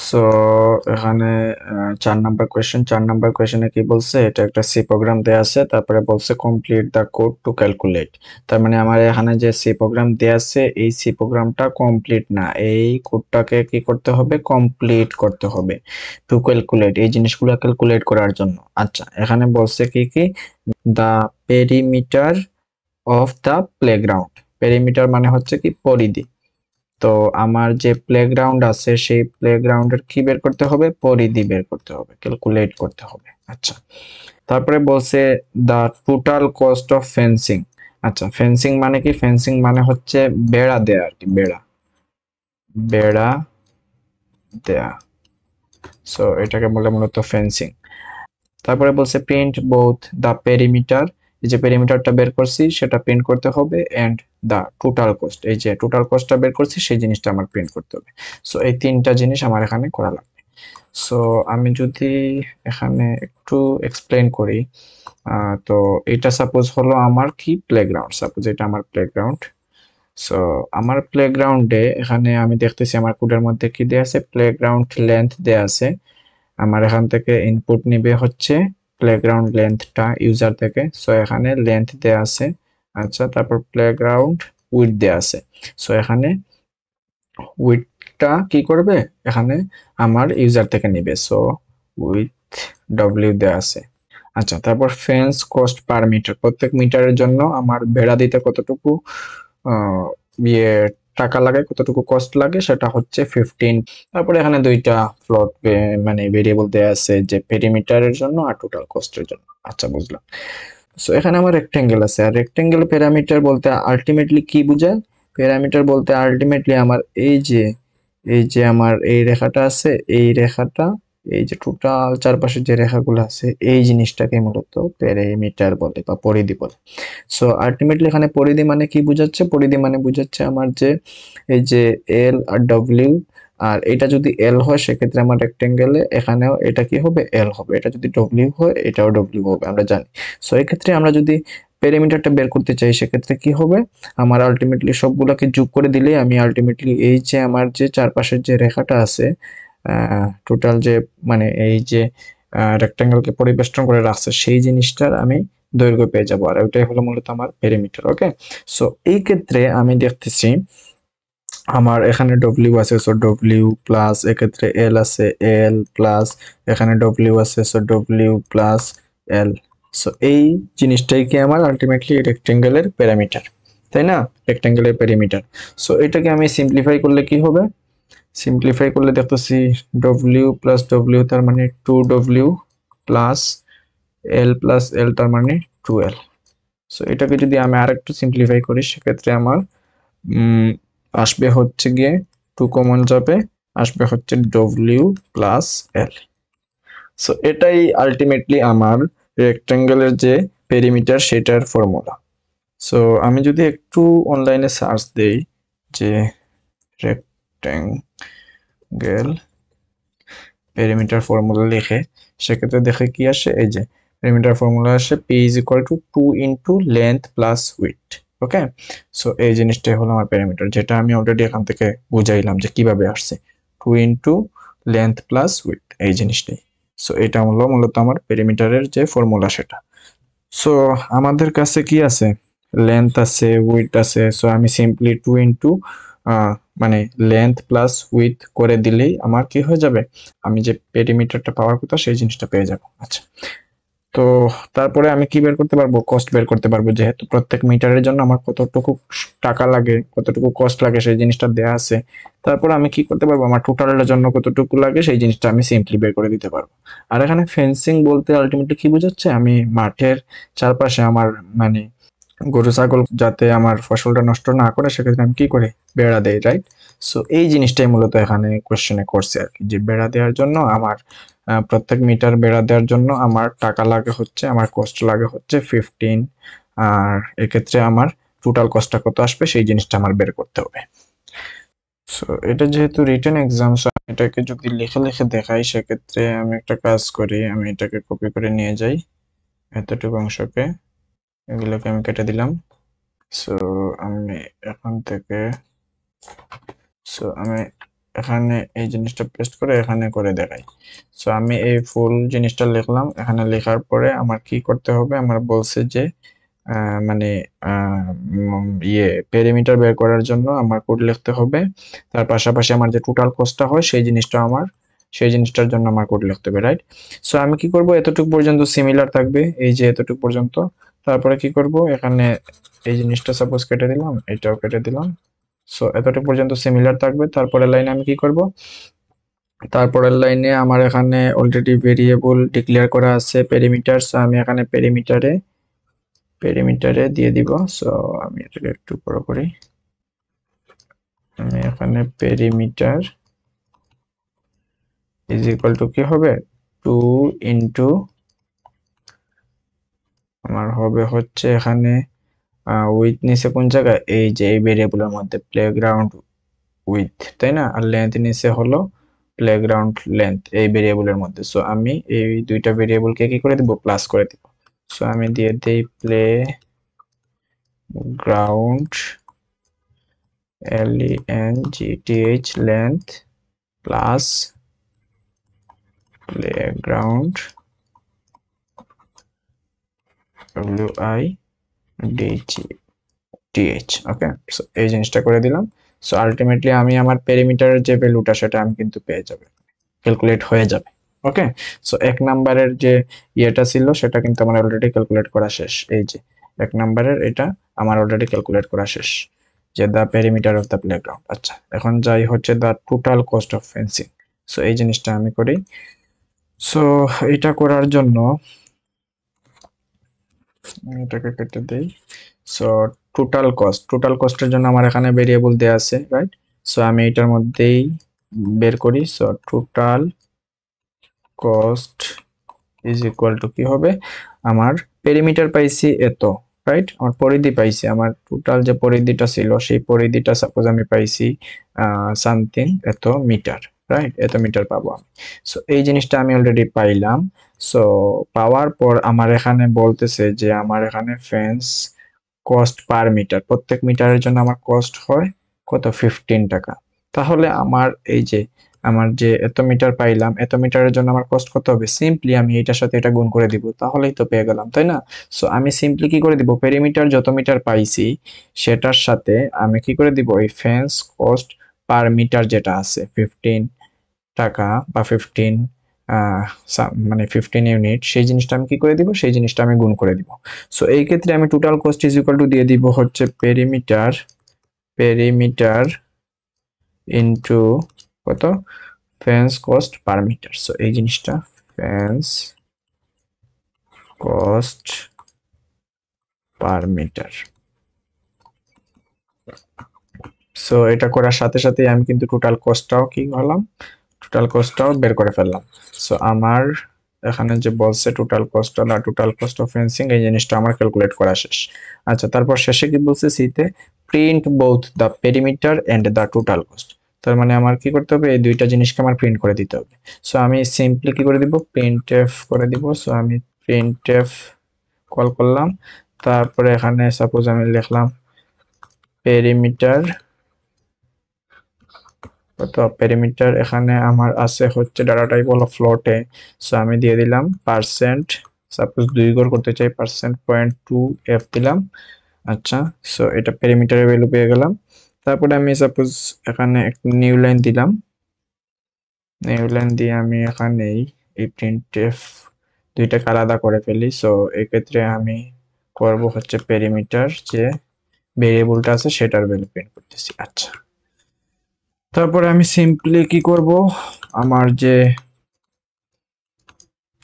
সো এখানে 4 নাম্বার কোয়েশ্চেনে কি বলছে? এটা একটা সি প্রোগ্রাম দেয়া আছে, তারপরে বলছে complete the code to calculate. তার মানে আমার এখানে যে সি প্রোগ্রাম দেয়া আছে, এই সি প্রোগ্রামটা কমপ্লিট না, এই কোডটাকে কি করতে হবে? কমপ্লিট করতে হবে টু ক্যালকুলেট, এই জিনিসগুলো ক্যালকুলেট করার জন্য। আচ্ছা, এখানে বলছে কি কি? The perimeter of the playground. Perimeter মানে হচ্ছে কি? পরিধি। তো আমার যে প্লেগ্রাউন্ড আছে, সেই প্লেগ্রাউন্ডের কি বের করতে হবে? পরিধি বের করতে হবে, ক্যালকুলেট করতে হবে। আচ্ছা, তারপরে বলছে দা টোটাল কস্ট অফ ফেন্সিং। আচ্ছা, ফেন্সিং মানে কি? ফেন্সিং মানে হচ্ছে বেড়া দেয়া আর কি, বেড়া বেড়া দেয়া। সো এটাকে বলে মূলত ফেন্সিং। তারপরে বলছে প্রিন্ট বোথ দা পেরিমিটার, এই যে পেরিমিটারটা বের করছি সেটা প্রিন্ট করতে হবে, এন্ড দা টোটাল কস্ট, এই যে টোটাল কস্টটা বের করছি সেই জিনিসটা আমার প্রিন্ট করতে হবে। সো এই 3টা জিনিস আমার এখানে করা লাগবে। সো আমি যদি এখানে একটু এক্সপ্লেন করি, তো এটা সাপোজ হলো আমার কি? প্লেগ্রাউন্ড। সাপোজ এটা আমার প্লেগ্রাউন্ড। সো আমার প্লেগ্রাউন্ডে এখানে আমি দেখতেছি আমার কোডের মধ্যে কি দেয়া আছে? প্লেগ্রাউন্ড লেন্থ দেয়া আছে। আমার এখান থেকে ইনপুট নিবে হচ্ছে প্লেগ্রাউন্ড লেন্থটা ইউজার থেকে। সো এখানে লেন্থ দেয়া আছে। আচ্ছা, তারপর প্লেগ্রাউন্ড উইডথ দেয়া আছে। সো এখানে উইডথ উইথটা কি করবে এখানে আমার ইউজার থেকে নেবে, সো উইথ ডব্লিউ দেওয়া আছে। আচ্ছা, তারপর ফেন্স কস্ট পার মিটার, প্রত্যেক মিটারের জন্য আমার বেড়া দিতে কতটুকু ইয়ে টাকা লাগে, কতটুকু কস্ট লাগে সেটা হচ্ছে 15। তারপরে এখানে দুইটা ফ্লোট মানে ভেরিয়েবল দেওয়া আছে, যে পেরিমিটারের জন্য আর টোটাল কস্টের জন্য। আচ্ছা, বুঝলাম। সো এখানে আমার রেক্টেঙ্গেল আছে, আর রেক্টেঙ্গেল প্যারামিটার বলতে আলটিমেটলি কি বোঝায়? প্যারামিটার বলতে আলটিমেটলি আমার এই যে আমার এই রেখাটা আছে, এই রেখাটা, এই যে টোটাল চারপাশে যে রেখাগুলো আছে, এই জিনিসটাকে মূলত প্যারামিটার বলে বা পরিধি বলে। সো আলটিমেটলি এখানে পরিধি মানে কি বোঝাচ্ছে? পরিধি মানে বোঝাচ্ছে আমার যে এই যে এল আর ডব্লিউ, আর এটা যদি এল হয় সেক্ষেত্রে আমার রেক্টেঙ্গেলে এখানেও এটা কি হবে? এল হবে। এটা যদি ডব্লিউ হয় এটাও ডব্লিউ হবে, আমরা জানি। সো এই ক্ষেত্রে আমরা যদি পেরিমিটারটা বের করতে চাই সেক্ষেত্রে কি হবে? আমার আলটিমেটলি সবগুলোকে যোগ করে দিলেই আমি আলটিমেটলি এই যে আমার যে চারপাশের যে রেখাটা আছে, টোটাল যে মানে এই যে রেক্টেঙ্গেলকে পরিবেষ্টন করে রাখছে সেই জিনিসটার আমি দৈর্ঘ্য পেয়ে যাবো, আর ওইটাই হলো মূলত আমার পেরিমিটার। ওকে, সো এই ক্ষেত্রে আমি দেখতেছি আমার এখানে ডব্লিউ আছে, সো ডব্লিউ প্লাস এক্ষেত্রে এল আছে, এল প্লাস এখানে ডব্লিউ আছে, so W plus L. So এই জিনিসটাই কি আমার আলটিমেটলি রেক্টেঙ্গেলের প্যারামিটার, তাই না? রেক্টেঙ্গেলের পেরিমিটার। সো এটাকে আমি সিম্পলিফাই করলে কি হবে? সিম্পলিফাই করলে দেখতেছি ডব্লিউ প্লাস ডব্লিউ তার মানে 2w plus L plus L তার মানে 2l। সো এটাকে যদি আমি আরেকটু সিম্পলিফাই করি সেক্ষেত্রে আমার আসবে হচ্ছে গিয়ে 2 কমন যাবে, আসবে হচ্ছে ডব্লিউ প্লাস এল। সো এটাই আলটিমেটলি আমার রেক্টেঙ্গেলের যে পেরিমিটার সেটার ফর্মুলা। সো আমি যদি একটু অনলাইনে সার্চ দেই যে রেক্টেঙ্গেল পেরিমিটার ফর্মুলা লিখে, সেক্ষেত্রে দেখে কি আসে? এই যে পেরিমিটার ফর্মুলা আসে P is equal to 2 into length plus with. Okay, so এই জিনিসটাই হলো আমার পেরিমিটার, যেটা আমি অলরেডি এখান থেকে বুঝাইলাম যে কিভাবে আসছে, 2 ইন্টু লেন্থ প্লাস উইথ, এই জিনিসটাই। সো এটা হলো মূলত আমার পেরিমিটারের যে ফর্মুলা সেটা। সো আমাদের কাছে কি আছে? লেন্থ আছে, উইথ আছে। সো আমি সিম্পলি 2 ইন্টু মানে লেন্থ প্লাস উইথ করে দিলেই আমার কি হয়ে যাবে? আমি যে পেরিমিটারটা পাওয়ার কথা সেই জিনিসটা পেয়ে যাব। আচ্ছা, তো তারপরে আমি কি বের করতে পারবো? কস্ট বের করতে পারবো, যেহেতু প্রত্যেক মিটারের জন্য আমার কতটুকু টাকা লাগে, কতটুকু কস্ট লাগে সেই জিনিসটা দেয়া আছে। তারপর আমি কি করতে পারবো? আমার টোটালের জন্য কতটুকু লাগে সেই জিনিসটা আমি সিম্পলি বের করে দিতে পারবো। আর এখানে ফেন্সিং বলতে আলটিমেটলি কি বোঝাচ্ছে? আমি মাঠের চারপাশে আমার মানে গরু ছাগল যাতে আমার ফসলটা নষ্ট না করে সেক্ষেত্রে আমি কি করি? বেড়া দেই, রাইট? সো এই জিনিসটাই মূলত এখানে কোশ্চেনে করছে আর কি, যে বেড়া দেওয়ার জন্য আমার প্রত্যেক মিটার বেড়া দেওয়ার জন্য আমার টাকা লাগে হচ্ছে, আমার কষ্ট লাগে হচ্ছে 15। আর এক্ষেত্রে আমার টোটাল কস্টটা কত আসবে সেই জিনিসটা আমার বের করতে হবে। সো এটা যেহেতু রিটেন এক্সাম, এটাকে যদি লিখে লিখে দেখাই সেক্ষেত্রে আমি একটা কাজ করি, আমি এটাকে কপি করে নিয়ে যাই এতটুকু অংশকে, এগুলোকে আমি কেটে দিলাম। সো আমি এখান থেকে আমি এখানে এই জিনিসটা পেস্ট করে এখানে করে দেখাই। সো আমি এই ফুল জিনিসটা লিখলাম, এখানে লেখার পরে আমার কি করতে হবে? আমার বলছে যে মানে পেরিমিটার বের করার জন্য আমার কোড লিখতে হবে, তার পাশাপাশি আমার যে টোটাল কস্টটা হয় সেই জিনিসটার জন্য আমার কোড লিখতে হবে, রাইট? সো আমি কি করব? এতটুকু পর্যন্ত সিমিলার থাকবে, এই যে এতটুকু পর্যন্ত। তারপরে কি করব? এখানে এই জিনিসটা সাপোজ কেটে দিলাম, এটাও কেটে দিলাম। সো এতটুকু পর্যন্ত সিমিলার থাকবে। তারপরের লাইনে আমি কি করব? তারপরের লাইনে আমার এখানে অলরেডি ভেরিয়েবল ডিক্লেয়ার করা আছে পেরিমিটার, সো আমি এখানে পেরিমিটারে দিয়ে দিব। সো আমি এটাকে একটু বড় করি, আমি এখানে পেরিমিটার ইজ ইকুয়াল টু কি হবে? 2 ইন্টু আমার হবে হচ্ছে এখানে উইথ নিচে কোন জায়গায়? এই যে এই ভেরিয়েবলের মধ্যে প্লেগ্রাউন্ড উইথ, তাই না? আর লেন্থ নিচে হলো প্লেগ্রাউন্ড লেন্থ এই ভেরিয়েবলের মধ্যে। সো আমি এই দুইটা ভেরিয়েবলকে কি করে দিব? প্লাস করে দিব। সো আমি দিয়ে দেই play ground LENGTH length plus playground WIDGTH। ওকে, সো এই জিনিসটা করে দিলাম। সো আলটিমেটলি আমি আমার পেরিমিটারের যে ভ্যালুটা সেটা আমি কিন্তু পেয়ে যাবে, ক্যালকুলেট হয়ে যাবে। ওকে, সো 1 নম্বরের যে ইয়েটা ছিল সেটা কিন্তু আমার অলরেডি ক্যালকুলেট করা শেষ। এই যে 1 নম্বরের এটা আমার অলরেডি ক্যালকুলেট করা শেষ, যে the perimeter of the playground. আচ্ছা, এখন যাই হচ্ছে the total cost of fencing. So এই জিনিসটা আমি করি। সো এটা করার জন্য এটাকে কেটে দেই। সো টোটাল কস্টের জন্য আমার এখানে ভেরিয়েবল দেয়া আছে, রাইট? সো আমি এটার মধ্যেই বের করি। So total cost is equal two কি হবে, আমার পেরিমিটার পাইছি এত, রাইট? আমার পরিধি পাইছি, আমার টোটাল যে পরিধিটা ছিল সেই পরিধিটা সাপোজ আমি পাইছি সামথিং এত মিটার, রাইট? এত মিটার পাবো আমি। সো এই জিনিসটা আমি অলরেডি পাইলাম। সো পাওয়ার পর আমার এখানে বলতেছে যে আমার এখানে ফেন্স কস্ট পার মিটার, প্রত্যেক মিটারের জন্য আমার কস্ট হয় কত, 15 টাকা। তাহলে আমার এই যে আমার যে এত মিটার পাইলাম, এত মিটারের জন্য আমার কস্ট কত হবে, সিম্পলি আমি এটার সাথে এটা গুণ করে দিব, তাহলেই তো পেয়ে গেলাম, তাই না? সো আমি সিম্পলি কি করে দিব, পেরিমিটার যত মিটার পাইছি সেটার সাথে আমি কি করে দিব, এই ফেন্স কস্ট পার মিটার যেটা আছে 15 টাকা বা 15 মানে 15 ইউনিট, সেই জিনিসটা আমি কি করে দিব, সেই জিনিসটা আমি গুণ করে দিব। সো এই ক্ষেত্রে আমি total cost is equal to দিয়ে দিব হচ্ছে পেরিমিটার ইনটু কত, fence cost per metre. So এই জিনিসটা fence cost per metre. So এটা করার সাথে সাথে আমি কিন্তু টোটাল কস্টটাও কি করলাম, টোটাল কস্টটাও বের করে ফেললাম। সো আমার এখানে যে বলছে টোটাল কস্ট না, টোটাল কস্ট অফ ফেন্সিং, এই জিনিসটা আমার ক্যালকুলেট করা শেষ। আচ্ছা, তারপর শেষে কি বলছে, সিতে print both the perimeter and the total cost. তার মানে আমার কি করতে হবে, এই দুইটা জিনিসকে আমার প্রিন্ট করে দিতে হবে। সো আমি সিম্পলি কি করে দিব, প্রিন্টএফ করে দিব। সো আমি প্রিন্টএফ কল করলাম, তারপরে এখানে সাপোজ আমি লিখলাম পেরিমিটার কত, পেরিমিটার এখানে আমার আছে হচ্ছে ডাটা টাইপ হলো ফ্লোটে। সো আমি দিয়ে দিলাম পার্সেন্ট, সাপোজ 2 ঘর করতে চাই, %.2f দিলাম। আচ্ছা, সো এটা পেরিমিটারের ভ্যালু পেয়ে গেলাম। তারপরে আমি সাপোজ এখানে একটা নিউ লাইন দিলাম, নিউ লাইন দিয়ে আমি এখানে এই প্রিন্টএফ দুইটাকে আলাদা করে ফেলি। সো এই ক্ষেত্রে আমি করব হচ্ছে পেরিমিটার যে ভেরিয়েবলটা আছে সেটার ভ্যালু প্রিন্ট করতেছি। আচ্ছা, তারপরে আমি সিম্পলি কি করব, আমার যে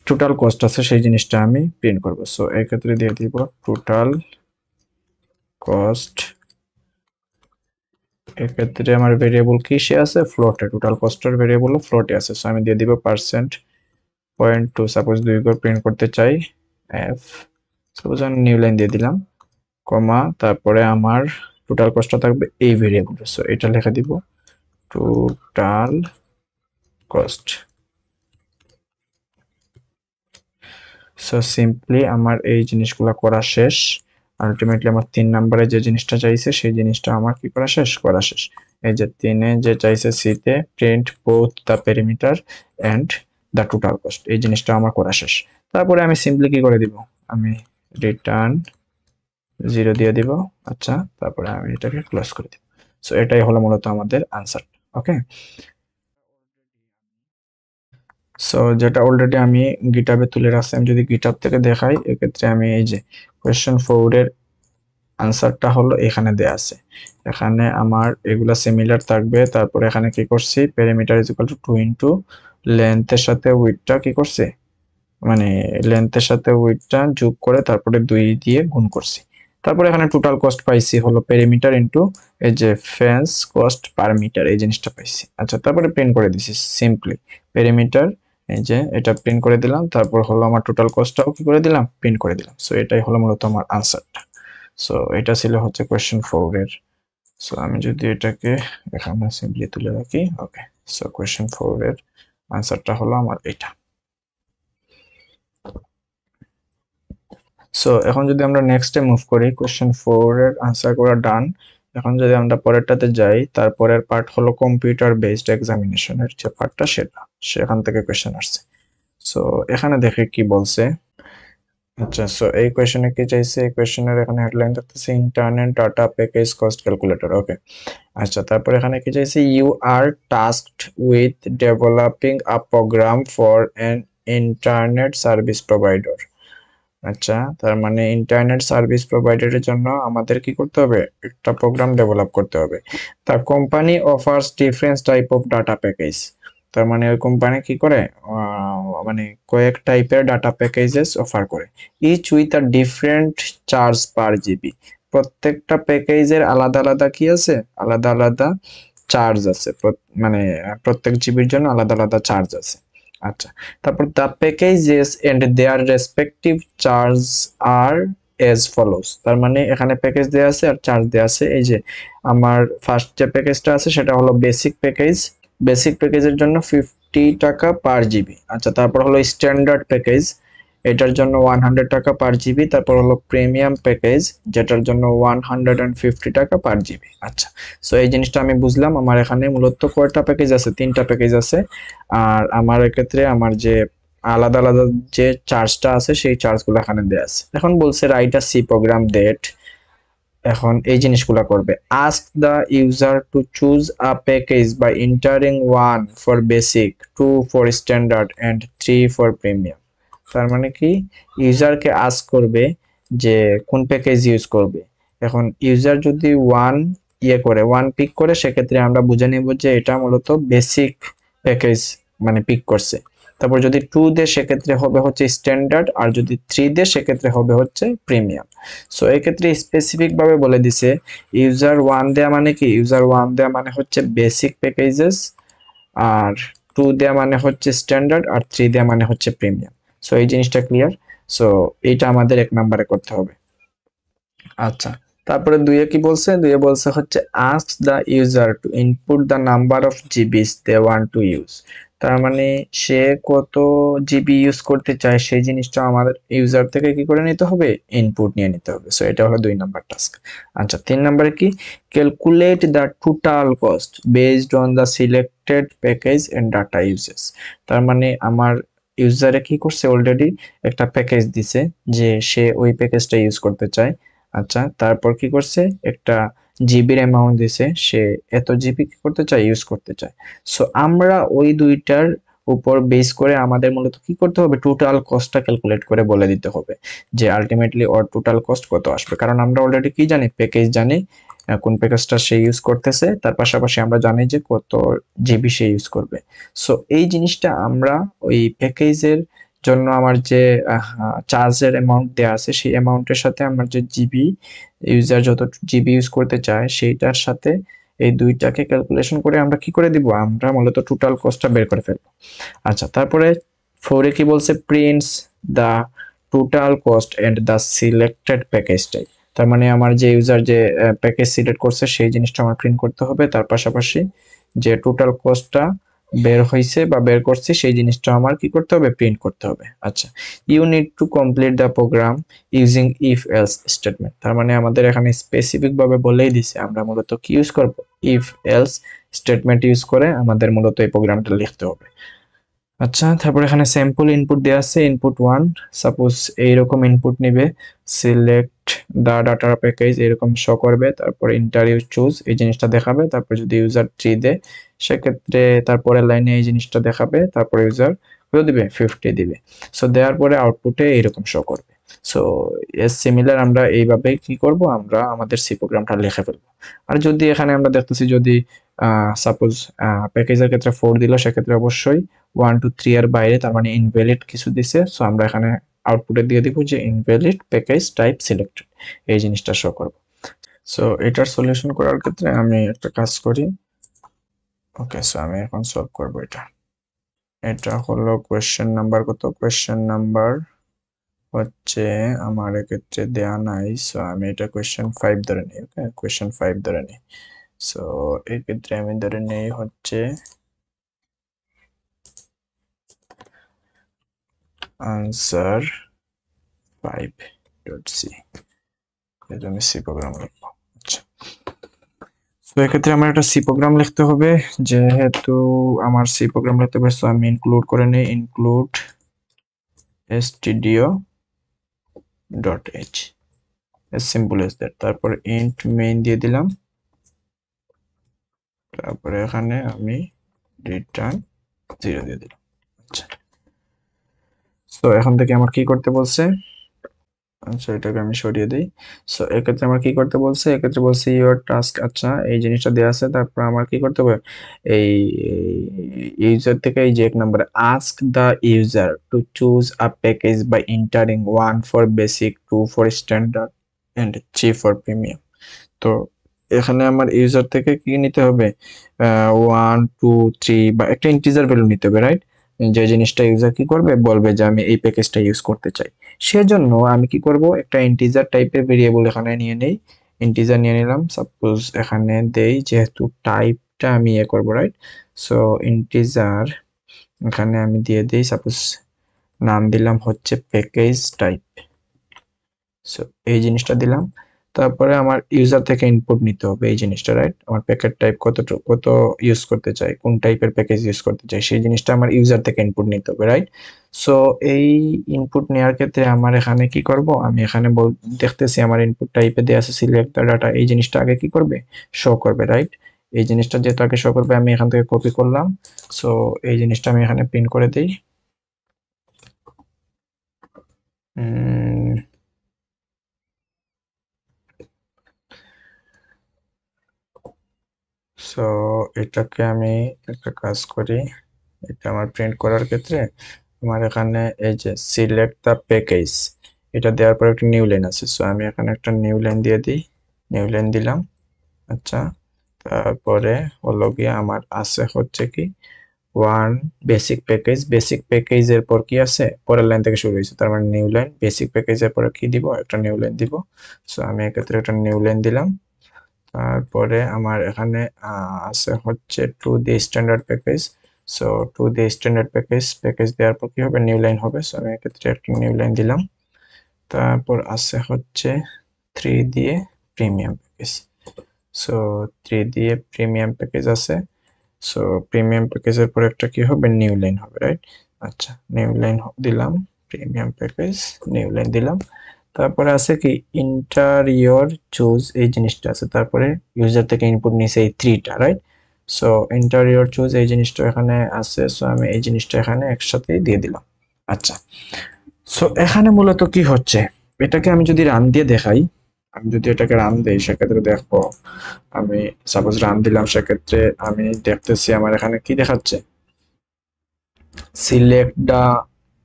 টোটাল কস্ট আছে সেই জিনিসটা আমি প্রিন্ট করব। সো এই ক্ষেত্রে দিয়ে দিব টোটাল কস্ট, এক্ষেত্রে আমার ভেরিয়েবল কিসে আছে, ফ্লোটে, টোটাল কস্টের ভেরিয়েবল ফ্লোটে আছে। সো আমি দিয়ে দিব %.2, সাপোজ 2 ঘর প্রিন্ট করতে চাই, এফ, সাপোজ আমি নিউ লাইন দিয়ে দিলাম, কমা, তারপরে আমার টোটাল কস্টটা থাকবে এই ভেরিয়েবল। সো এটা লিখে দিব টোটাল কস্ট। সো সিম্পলি আমার এই জিনিসগুলো করা শেষ। আলটিমেটলি আমার 3 নম্বরে যে জিনিসটা চাইছে সেই জিনিসটা আমার কি করা শেষ, করা শেষ। এই যে 3-এ যে চাইছে সিতে print both the perimeter and the total cost, এই জিনিসটা আমার করা শেষ। তারপরে আমি সিম্পলি কি করে দিব, আমি রিটার্ন 0 দিয়ে দিব। আচ্ছা, তারপরে আমি এটাকে ক্লোজ করে দিব। সো এটাই হলো মূলত আমাদের আনসার। ওকে, সো যেটা অলরেডি আমি গিটহাবে তুলে রাখছি, আমি যদি গিটহাব থেকে দেখাই, এক্ষেত্রে আমি এই যে কোয়েশ্চেন 4 এর আনসারটা হলো এখানে দেয়া আছে। এখানে আমার এগুলা সিমিলার থাকবে। তারপরে এখানে কি করছি, perimeter is equal to 2 into লেন্থের সাথে উইডথটা কি করছে, মানে লেন্থের সাথে উইডথটা যোগ করে তারপরে 2 দিয়ে গুণ করছি। তারপরে এখানে টোটাল কস্ট পাইছি হলো পেরিমিটার ইনটু এই যে ফেন্স কস্ট পার মিটার, এই জিনিসটা পাইছি। আচ্ছা, তারপরে প্রিন্ট করে দিছি সিম্পলি পেরিমিটার, এই যে এটা প্রিন্ট করে দিলাম। তারপর হলো আমার টোটাল কস্টটাও কি করে দিলাম, প্রিন্ট করে দিলাম। সো এটাই হলো মূলত আমার আনসারটা। সো এটা ছিল হচ্ছে কোয়েশ্চেন 4 এর। সো আমি যদি এটাকে এখানে সিম্পলি তুলে রাখি, ওকে। সো কোয়েশ্চেন 4 এর আনসারটা হলো আমার এটা। সো এখন যদি আমরা নেক্সটে মুভ করি, কোয়েশ্চেন 4 এর আনসার করা ডান। এখন যদি আমরা পরেরটাতে যাই, তারপরের পার্ট হলো কম্পিউটার বেসড এক্সামিনেশনের যে পার্টটা, সেটা সেখান থেকে কোয়েশ্চেন আসছে। সো এখানে দেখে কি বলছে, আচ্ছা, সো এই কোয়েশ্চেনে কি চাইছে? এই কোয়েশ্চেনের এখানে হেডলাইন থাকতেছে internet data package cost calculator. Okay, আচ্ছা, তারপর এখানে কি চাইছে? You are tasked with developing a program for an internet service provider. আচ্ছা, তার মানে ইন্টারনেট সার্ভিস প্রোভাইডারের জন্য আমাদের কি করতে হবে? একটা প্রোগ্রাম ডেভেলপ করতে হবে। তা company offers different type of data package. তার মানে ওই কোম্পানি কি করে? মানে কয়েক টাইপের ডাটা প্যাকেজেস অফার করে, each with a different charge per GB. প্রত্যেকটা প্যাকেজের আলাদা আলাদা কি আছে? আলাদা আলাদা চার্জ আছে। মানে প্রত্যেক জিবির জন্য আলাদা আলাদা চার্জ আছে। আচ্ছা, তারপর the packages and their respective charge are as follows. তার মানে এখানে প্যাকেজ দেওয়া আছে আর চার্জ দেওয়া আছে। এই যে আমার ফার্স্ট যে প্যাকেজটা আছে সেটা হলো বেসিক প্যাকেজ। বেসিক প্যাকেজের জন্য 50 টাকা পার জিবি। আচ্ছা, তারপর হলো স্ট্যান্ডার্ড প্যাকেজ, এটার জন্য 100 টাকা পার জিবি। তারপর হলো প্রিমিয়াম প্যাকেজ, যেটার জন্য 150 টাকা পার জিবি। আচ্ছা, সো এই জিনিসটা আমি বুঝলাম। আমার এখানে মূলত কয়টা প্যাকেজ আছে? 3টা প্যাকেজ আছে। আর আমার এক্ষেত্রে আমার যে আলাদা আলাদা যে চার্জটা আছে সেই চার্জগুলো এখানে দেয়া আছে। এখন বলছে write a C program that, এখন এই জিনিসগুলা করবে। Ask the user to choose a package by entering 1 for basic, 2 for standard and 3 for premium. তার মানে কি? ইউজারকে আস্ক করবে যে কোন প্যাকেজ ইউজ করবে। এখন ইউজার যদি ওয়ান পিক করে, সেক্ষেত্রে আমরা বুঝে নিব যে এটা মূলত বেসিক প্যাকেজ মানে পিক করছে। তারপর যদি 2 দেয় সেক্ষেত্রে হবে হচ্ছে স্ট্যান্ডার্ড, আর যদি 3 দেয় সেক্ষেত্রে হবে হচ্ছে প্রিমিয়াম। সো এক্ষেত্রে স্পেসিফিক ভাবে বলে দিছে ইউজার 1 দেয়া মানে কি? ইউজার 1 দেয়া মানে হচ্ছে বেসিক প্যাকেজেস, আর 2 দেয়া মানে হচ্ছে স্ট্যান্ডার্ড, আর 3 দেয়া মানে হচ্ছে প্রিমিয়াম। সো এই জিনিসটা ক্লিয়ার। সো এইটা আমাদের 1 নম্বরে করতে হবে। আচ্ছা, তারপরে 2 কি বলছে? 2 বলছে হচ্ছে ask the user to input the number of GBs they want to use. তার মানে সে কত জিবি ইউজ করতে চায় সেই জিনিসটা আমাদের ইউজার থেকে কি করে নিতে হবে? ইনপুট নিয়ে নিতে হবে। সো এটা হলো 2 নাম্বার টাস্ক। আচ্ছা, 3 নম্বরে কি? Calculate the total cost based on the selected package and data usage. তার মানে আমার ইউজারে কি করছে? অলরেডি একটা প্যাকেজ দিছে যে সে ওই প্যাকেজটা ইউজ করতে চায়। আচ্ছা, তারপর কি করছে? একটা জিবির অ্যামাউন্ট দিছে, সে এত জিবি কি করতে চায়? ইউজ করতে চায়। সো আমরা ওই দুইটার উপর বেস করে আমাদের মূলত কি করতে হবে? টোটাল কস্টটা ক্যালকুলেট করে বলে দিতে হবে যে আলটিমেটলি ওর টোটাল কস্ট কত আসবে। কারণ আমরা অলরেডি কি জানি? প্যাকেজ জানি, কোন প্যাকেজটা সে ইউজ করতেছে, তার পাশাপাশি আমরা জানি যে কত জিবি সে ইউজ করবে। সো এই জিনিসটা আমরা ওই প্যাকেজের জন্য আমার যে চার্জের অ্যামাউন্ট দেওয়া আছে সেই অ্যামাউন্টের সাথে আমার যে জিবি, ইউজার যত জিবি ইউজ করতে চায় সেইটার সাথে এই দুইটাকে ক্যালকুলেশন করে আমরা কি করে দিব? আমরা মূলত টোটাল কস্টটা বের করে ফেলবো। আচ্ছা, তারপরে 4 কি বলছে? Prints the total cost and the selected package type. তার মানে আমার যে ইউজার যে প্যাকেজ সিলেক্ট করছে সেই জিনিসটা আমার প্রিন্ট করতে হবে, তার পাশাপাশি যে টোটাল কস্টটা বের হইছে বা বের করছি সেই জিনিসটা আমার কি করতে হবে? প্রিন্ট করতে হবে। আচ্ছা, you need to complete the program using if else statement. তার মানে আমাদের এখানে স্পেসিফিক ভাবে বলেই দিছে আমরা মূলত কি ইউজ করব? ইফ এলস স্টেটমেন্ট ইউজ করে আমাদের মূলত এই প্রোগ্রামটা লিখতে হবে। আচ্ছা, তারপর এখানে স্যাম্পল ইনপুট দেওয়া আছে। ইনপুট 1 সাপোজ এইরকম ইনপুট নিবে, সিলেক্ট দা ডাটা প্যাকেজ এরকম শো করবে, তারপর ইন্টারভিউ চুজ এই জিনিসটা দেখাবে। তারপর যদি ইউজার 3 দেয় সেক্ষেত্রে তারপরের লাইনে এই জিনিসটা দেখাবে, তারপর ইউজার কত দিবে? 50 দিবে। সো দেওয়ার পরে আউটপুটে এইরকম শো করবে। সো এস সিমিলার আমরা এইভাবে কি করব? আমরা আমাদের সি প্রোগ্রামটা লিখে ফেলবো। আর যদি এখানে আমরা দেখতেছি যদি সাপোজ প্যাকেজের ক্ষেত্রে 4 দিল, সেক্ষেত্রে অবশ্যই 1 2 3 এর বাইরে, তার মানে ইনভ্যালিড কিছু দিছে। সো আমরা এখানে আউটপুটে দিয়ে দিব যে ইনভ্যালিড প্যাকেজ টাইপ সিলেক্টেড, এই জিনিসটা শো করব। সো এটার সলিউশন করার ক্ষেত্রে আমি একটা কাজ করি। ওকে, সো আমি এখন সলভ করব এটা। এটা হলো কোয়েশ্চেন নাম্বার কত? কোয়েশ্চেন নাম্বার হচ্ছে আমার এক্ষেত্রে দেয়া নাই। সো আমি এটা কোয়েশ্চেন 5 ধরে নিই। ওকে, কোয়েশ্চেন 5 ধরে নিই। সো এই ক্ষেত্রে আমি ধরে নেই হচ্ছে answer 5.c। এটা আমি সি প্রোগ্রাম লিখবো। আচ্ছা, তো এক্ষেত্রে আমার একটা সি প্রোগ্রাম লিখতে হবে। যেহেতু আমার সি প্রোগ্রাম লিখতে হবে, সো আমি ইনক্লুড করে নিই, include stdio dot H, as simple as that। তারপর int main দিয়ে দিলাম, তারপরে এখানে আমি রিটার্ন 0 দিয়ে দিলাম। আচ্ছা, তো এখন থেকে আমার কি করতে বলছে? আচ্ছা, এটাকে আমি সরিয়ে দিই। সো এক্ষেত্রে আমার কি করতে বলছে? এক্ষেত্রে বলছে ইউর টাস্ক। আচ্ছা, এই জিনিসটা দেওয়া আছে, তারপর আমার কি করতে হবে? এই ইউজার থেকে এই যে এক নম্বরে ask the user to choose a package by entering 1 for basic, 2 for standard and 3 for premium. তো এখানে আমার ইউজার থেকে কি নিতে হবে? 1 2 3 বা একটা ইন্টিজার ভ্যালু নিতে হবে, রাইট? যে জিনিসটা ইউজার কি করবে, বলবে যে আমি এই প্যাকেজটা ইউজ করতে চাই। সেজন্য আমি কি করব, একটা ইন্টিজার টাইপের ভেরিয়েবল এখানে নিয়ে নেই। ইন্টিজার নিয়ে নিলাম, সাপোজ এখানে দেই, যেহেতু টাইপটা আমি করব, রাইট? সো ইন্টিজার এখানে আমি দিয়ে দেই, সাপোজ নাম দিলাম হচ্ছে প্যাকেজ টাইপ। সো এই জিনিসটা দিলাম। তারপরে আমার ইউজার থেকে ইনপুট নিতে হবে এই জিনিসটা, রাইট? আমার প্যাকেট টাইপ কত ইউজ করতে চাই, কোন টাইপের প্যাকেজ ইউজ করতে চাই, সেই জিনিসটা আমার ইউজার থেকে ইনপুট নিতে হবে, রাইট? সো এই ইনপুট নেওয়ার ক্ষেত্রে আমার এখানে কি করব, আমি এখানে দেখতেছি আমার ইনপুট টাইপে দেওয়া আছে সিলেক্ট দ্য ডাটা, এই জিনিসটা আগে কি করবে, শো করবে, রাইট? এই জিনিসটা যেহেতু আগে শো করবে, আমি এখান থেকে কপি করলাম। সো এই জিনিসটা আমি এখানে প্রিন্ট করে দিই। সো এটাকে আমি একটা কাজ করি, এটা আমার প্রিন্ট করার ক্ষেত্রে আমার এখানে এই যে সিলেক্ট দ্য প্যাকেজ, এটা দেওয়ার পর একটা নিউ লাইন আছে। সো আমি এখানে একটা নিউ লাইন দিয়ে দিই, নিউ লাইন দিলাম। আচ্ছা, তারপরে হলো গিয়ে আমার আছে হচ্ছে কি ওয়ান বেসিক প্যাকেজ, বেসিক প্যাকেজের পর কি আছে, পরের লাইন থেকে শুরু হয়েছে, তার মানে নিউ লাইন। বেসিক প্যাকেজের পরে কি দিব, একটা নিউ লাইন দিব। সো আমি এক্ষেত্রে একটা নিউ লাইন দিলাম। তারপরে আমার এখানে আছে হচ্ছে to the standard package. So to the standard package দেওয়ার পর কি হবে, নিউ লাইন হবে। সো আমি এক্ষেত্রে একটা নিউ লাইন দিলাম। তারপর আছে হচ্ছে থ্রি দিয়ে প্রিমিয়াম প্যাকেজ। সো থ্রি দিয়ে প্রিমিয়াম প্যাকেজ আছে। সো প্রিমিয়াম প্যাকেজের পর একটা কি হবে, নিউ লাইন হবে, রাইট? আচ্ছা, নিউ লাইন দিলাম, প্রিমিয়াম প্যাকেজ, নিউ লাইন দিলাম। তারপরে আছে কি ইন্টারিয়র চুজ, এই জিনিসটা আছে। তারপরে ইউজার থেকে ইনপুট নিছে এই থ্রিটা, রাইট? সো ইন্টারিয়র চুজ এই জিনিসটা এখানে আছে। সো আমি এই জিনিসটা এখানে একসাথে দিয়ে দিলাম। আচ্ছা, সো এখানে মূলত কি হচ্ছে, এটাকে আমি যদি রান দিয়ে দেখাই, আমি যদি এটাকে রান দেই, সেক্ষেত্রে দেখবো, আমি সাপোজ রান দিলাম, সেক্ষেত্রে আমি দেখতেছি আমার এখানে কি দেখাচ্ছে,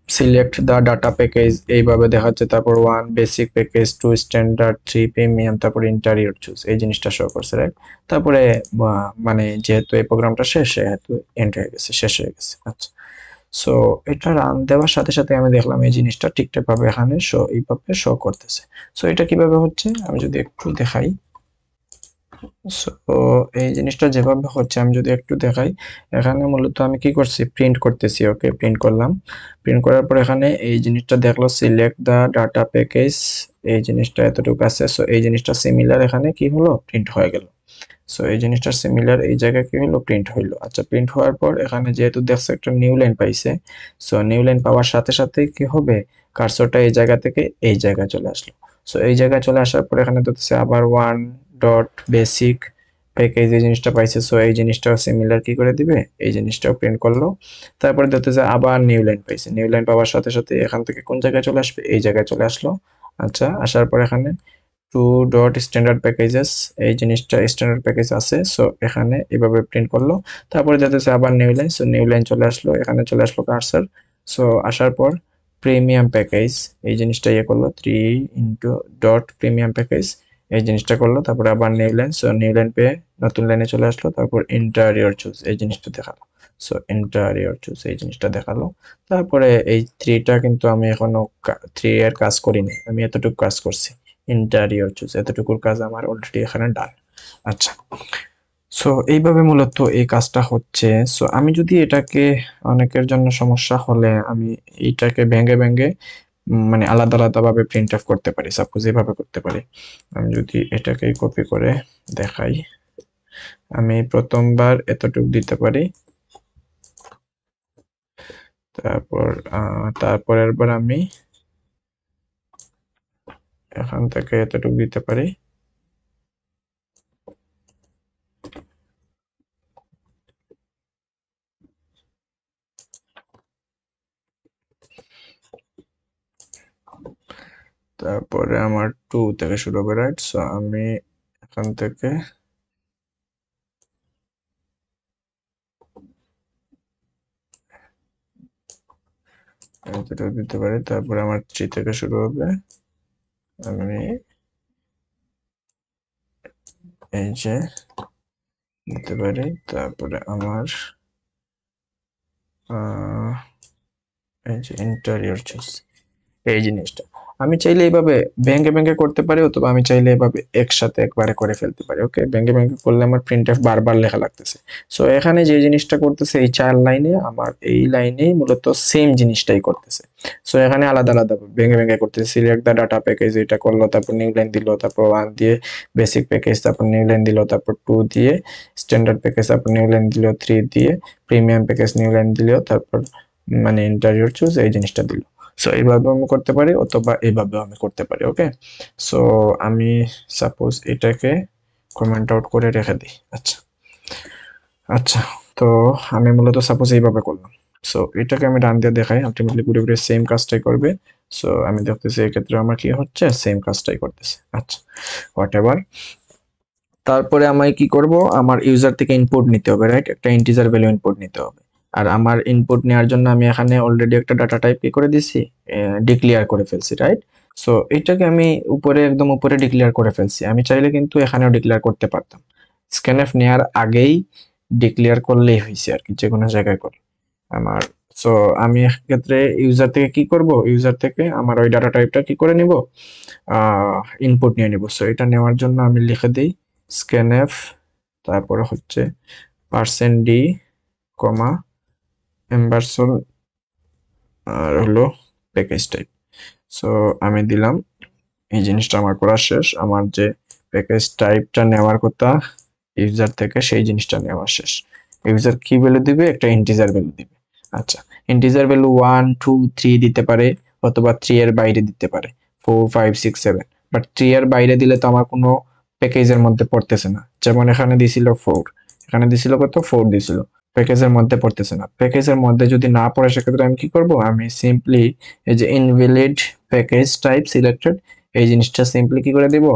সিলেক্ট দা ডাটা প্যাকেজ এইভাবে দেখাচ্ছে। তারপর one basic package, two standard, three premium, তারপর ইন্টারিয়র চুজ, এই জিনিসটা শো করছে, রাইট? তারপরে মানে যেহেতু এই প্রোগ্রামটা শেষ, সেহেতু এন্ড হয়ে গেছে, শেষ হয়ে গেছে। আচ্ছা, সো এটা রান দেওয়ার সাথে সাথে আমি দেখলাম এই জিনিসটা ঠিকঠাক ভাবে এখানে শো, এইভাবে শো করতেছে। সো এটা কিভাবে হচ্ছে, আমি যদি একটু দেখাই। সো এই জিনিসটা যেভাবে হচ্ছে আমি যদি একটু দেখাই, এখানে মূলত আমি কি করছি, প্রিন্ট করতেছি। ওকে, প্রিন্ট করলাম। প্রিন্ট করার পর এখানে এই জিনিসটা দেখলো সিলেক্ট দা ডাটা প্যাকেজ, এই জিনিসটা এতটুকু আছে। সো এই জিনিসটা সিমিলার এখানে কি হলো, প্রিন্ট হয়ে গেল। সো এই জিনিসটা সিমিলার এই জায়গায় কি হলো, প্রিন্ট হইলো। আচ্ছা, প্রিন্ট হওয়ার পর এখানে যেহেতু দেখছে একটা নিউ লাইন পাইছে, সো নিউ লাইন পাওয়ার সাথে সাথে কি হবে, কার্সরটা এই জায়গা থেকে এই জায়গায় চলে আসলো। সো এই জায়গায় চলে আসার পর এখানে দেখতেছে আবার ওয়ান ডট বেসিক প্যাকেজ, এই জিনিসটা পাইছে। সো এই জিনিসটাও সিমিলার কি করে দিবে, এই জিনিসটাও প্রিন্ট করলো। তারপরে দেখতেছে আবার নিউ লাইন পাইছে, নিউ লাইন পাওয়ার সাথে সাথে এখান থেকে কোন জায়গায় চলে আসবে, এই জায়গায় চলে আসলো। আচ্ছা, আসার পর এখানে টু ডট স্ট্যান্ডার্ড প্যাকেজেস, এই জিনিসটা স্ট্যান্ডার্ড প্যাকেজ আছে। সো এখানে এভাবে প্রিন্ট করলো। তারপরে যাতেছে আবার new line, so new line চলে আসলো, এখানে চলে আসলো কার্সার। সো আসার পর প্রিমিয়াম প্যাকেজ, এই জিনিসটা করলো, three into dot premium package, এই জিনিসটা করলো। তারপরে আবার new line, so new line পেয়ে নতুন লাইনে চলে আসলো। তারপর ইন্টারিয়র চুজ, এই জিনিসটা দেখালো। সো ইন্টারিয়র চুজ এই জিনিসটা দেখালো। তারপরে এই থ্রিটা কিন্তু আমি এখনো থ্রি এর কাজ করিনি, আমি এতটুকু কাজ করছি। ইন্টারিয়র চুজ এতটুকুর কাজ আমার অলরেডি এখানে ডান। আচ্ছা, সো এইভাবে মূলত এই কাজটা হচ্ছে। সো আমি যদি এটাকে, অনেকের জন্য সমস্যা হলে আমি এইটাকে ভেঙে ভেঙে মানে আলাদা আলাদা ভাবে প্রিন্ট অফ করতে পারি, সাপোজ এভাবে করতে পারি। আমি যদি এটাকে কপি করে দেখাই, আমি প্রথমবার এতটুকু দিতে পারি, তারপর তারপরের বার আমি এখান থেকে এতটুকু দিতে পারি। তারপরে আমার 2 থেকে শুরু হবে, রাইট? সো আমি এখান থেকে এতটুকু দিতে পারি। তারপরে আমার 3 থেকে শুরু হবে, আমি এই যে দিতে পারি। তারপরে আমার এই যে ইন্টেরিয়র চুজ, এই জিনিসটা আমি চাইলে এইভাবে ভেঙে ভেঙে করতে পারি, অথবা আমি চাইলে এভাবে একসাথে একবারে করে ফেলতে পারি। ওকে, ভেঙে ভেঙে করলে আমার প্রিন্টএফ বারবার লেখা লাগতেছে। সো এখানে যে জিনিসটা করতেছে এই 4 লাইনে, আমার এই লাইনেই মূলত সেম জিনিসটাই করতেছে। সো এখানে আলাদা আলাদা ভেঙে ভেঙে করতেছে। সিলেক্ট দা ডাটা প্যাকেজ, এটা করলো, তারপর নিউ লাইন দিল, তারপর 1 দিয়ে বেসিক প্যাকেজ, তারপর নিউ লাইন দিল, তারপর 2 দিয়ে স্ট্যান্ডার্ড প্যাকেজ, তারপর নিউ লাইন দিল, 3 দিয়ে প্রিমিয়াম প্যাকেজ, নিউ লাইন দিল, তারপর মানে ইন্টেরিয়র চুজ, এই জিনিসটা দিল। সো এইভাবেও আমি করতে পারি, অথবা এইভাবেও আমি করতে পারি। ওকে, সো আমি সাপোজ এটাকে কমেন্ট আউট করে রেখে দিই। আচ্ছা আচ্ছা, তো আমি মূলত সাপোজ এইভাবে করলাম। সো এটাকে আমি ডান দিয়ে দেখাই, আলটিমেটলি ঘুরে ঘুরে সেম কাজটাই করবে। সো আমি দেখতেছি এক্ষেত্রে আমার কি হচ্ছে, সেম কাজটাই করতেছে। আচ্ছা, হোয়াট এভার। তারপরে আমি কি করব, আমার ইউজার থেকে ইনপুট নিতে হবে, রাইট? একটা ইন্টিজার ভ্যালু ইনপুট নিতে হবে। আর আমার ইনপুট নেওয়ার জন্য আমি এখানে অলরেডি একটা ডাটা টাইপ কি করে দিছি, ডিক্লেয়ার করে ফেলছি, রাইট? সো এটাকে আমি উপরে, একদম উপরে ডিক্লেয়ার করে ফেলছি। আমি চাইলে কিন্তু এখানেও ডিক্লেয়ার করতে পারতাম, স্ক্যানএফ নেওয়ার আগেই ডিক্লেয়ার করলেই হয়েছে আর কি, যে কোনো জায়গায় করে আমার। সো আমি ক্ষেত্রে ইউজার থেকে কি করব, ইউজার থেকে আমার ওই ডাটা টাইপটা কি করে নিব, ইনপুট নিয়ে নিব। সো এটা নেওয়ার জন্য আমি লিখে দিই স্ক্যানএফ, তারপরে হচ্ছে %d, কমা এম্বারসোল, আর হলো প্যাকেজ টাইপ। সো আমি দিলাম, এই জিনিসটা আমার করা শেষ। আমার যে প্যাকেজ টাইপটা নেওয়ার কথা ইউজার থেকে, সেই জিনিসটা নেওয়া শেষ। ইউজার কি ভ্যালু দিবে, একটা ইন্টিজার ভ্যালু দিবে। আচ্ছা, ইন্টিজার ভ্যালু 1 2 3 দিতে পারে, অথবা 3 এর বাইরে দিতে পারে, 4 5 6 7। বাট 3 এর বাইরে দিলে তো আমার কোনো প্যাকেজের মধ্যে পড়তেছে না। যেমন এখানে দিছিল 4, এখানে দিছিল কত, 4 দিছিল, প্যাকেজের মধ্যে পড়তেছে না। প্যাকেজের মধ্যে যদি না পড়ে, সেক্ষেত্রে আমি কি করব, আমি সিম্পলি এই যে ইনভ্যালিড প্যাকেজ টাইপ সিলেক্টেড, এই জিনিসটা সিম্পলি কি করে দিব,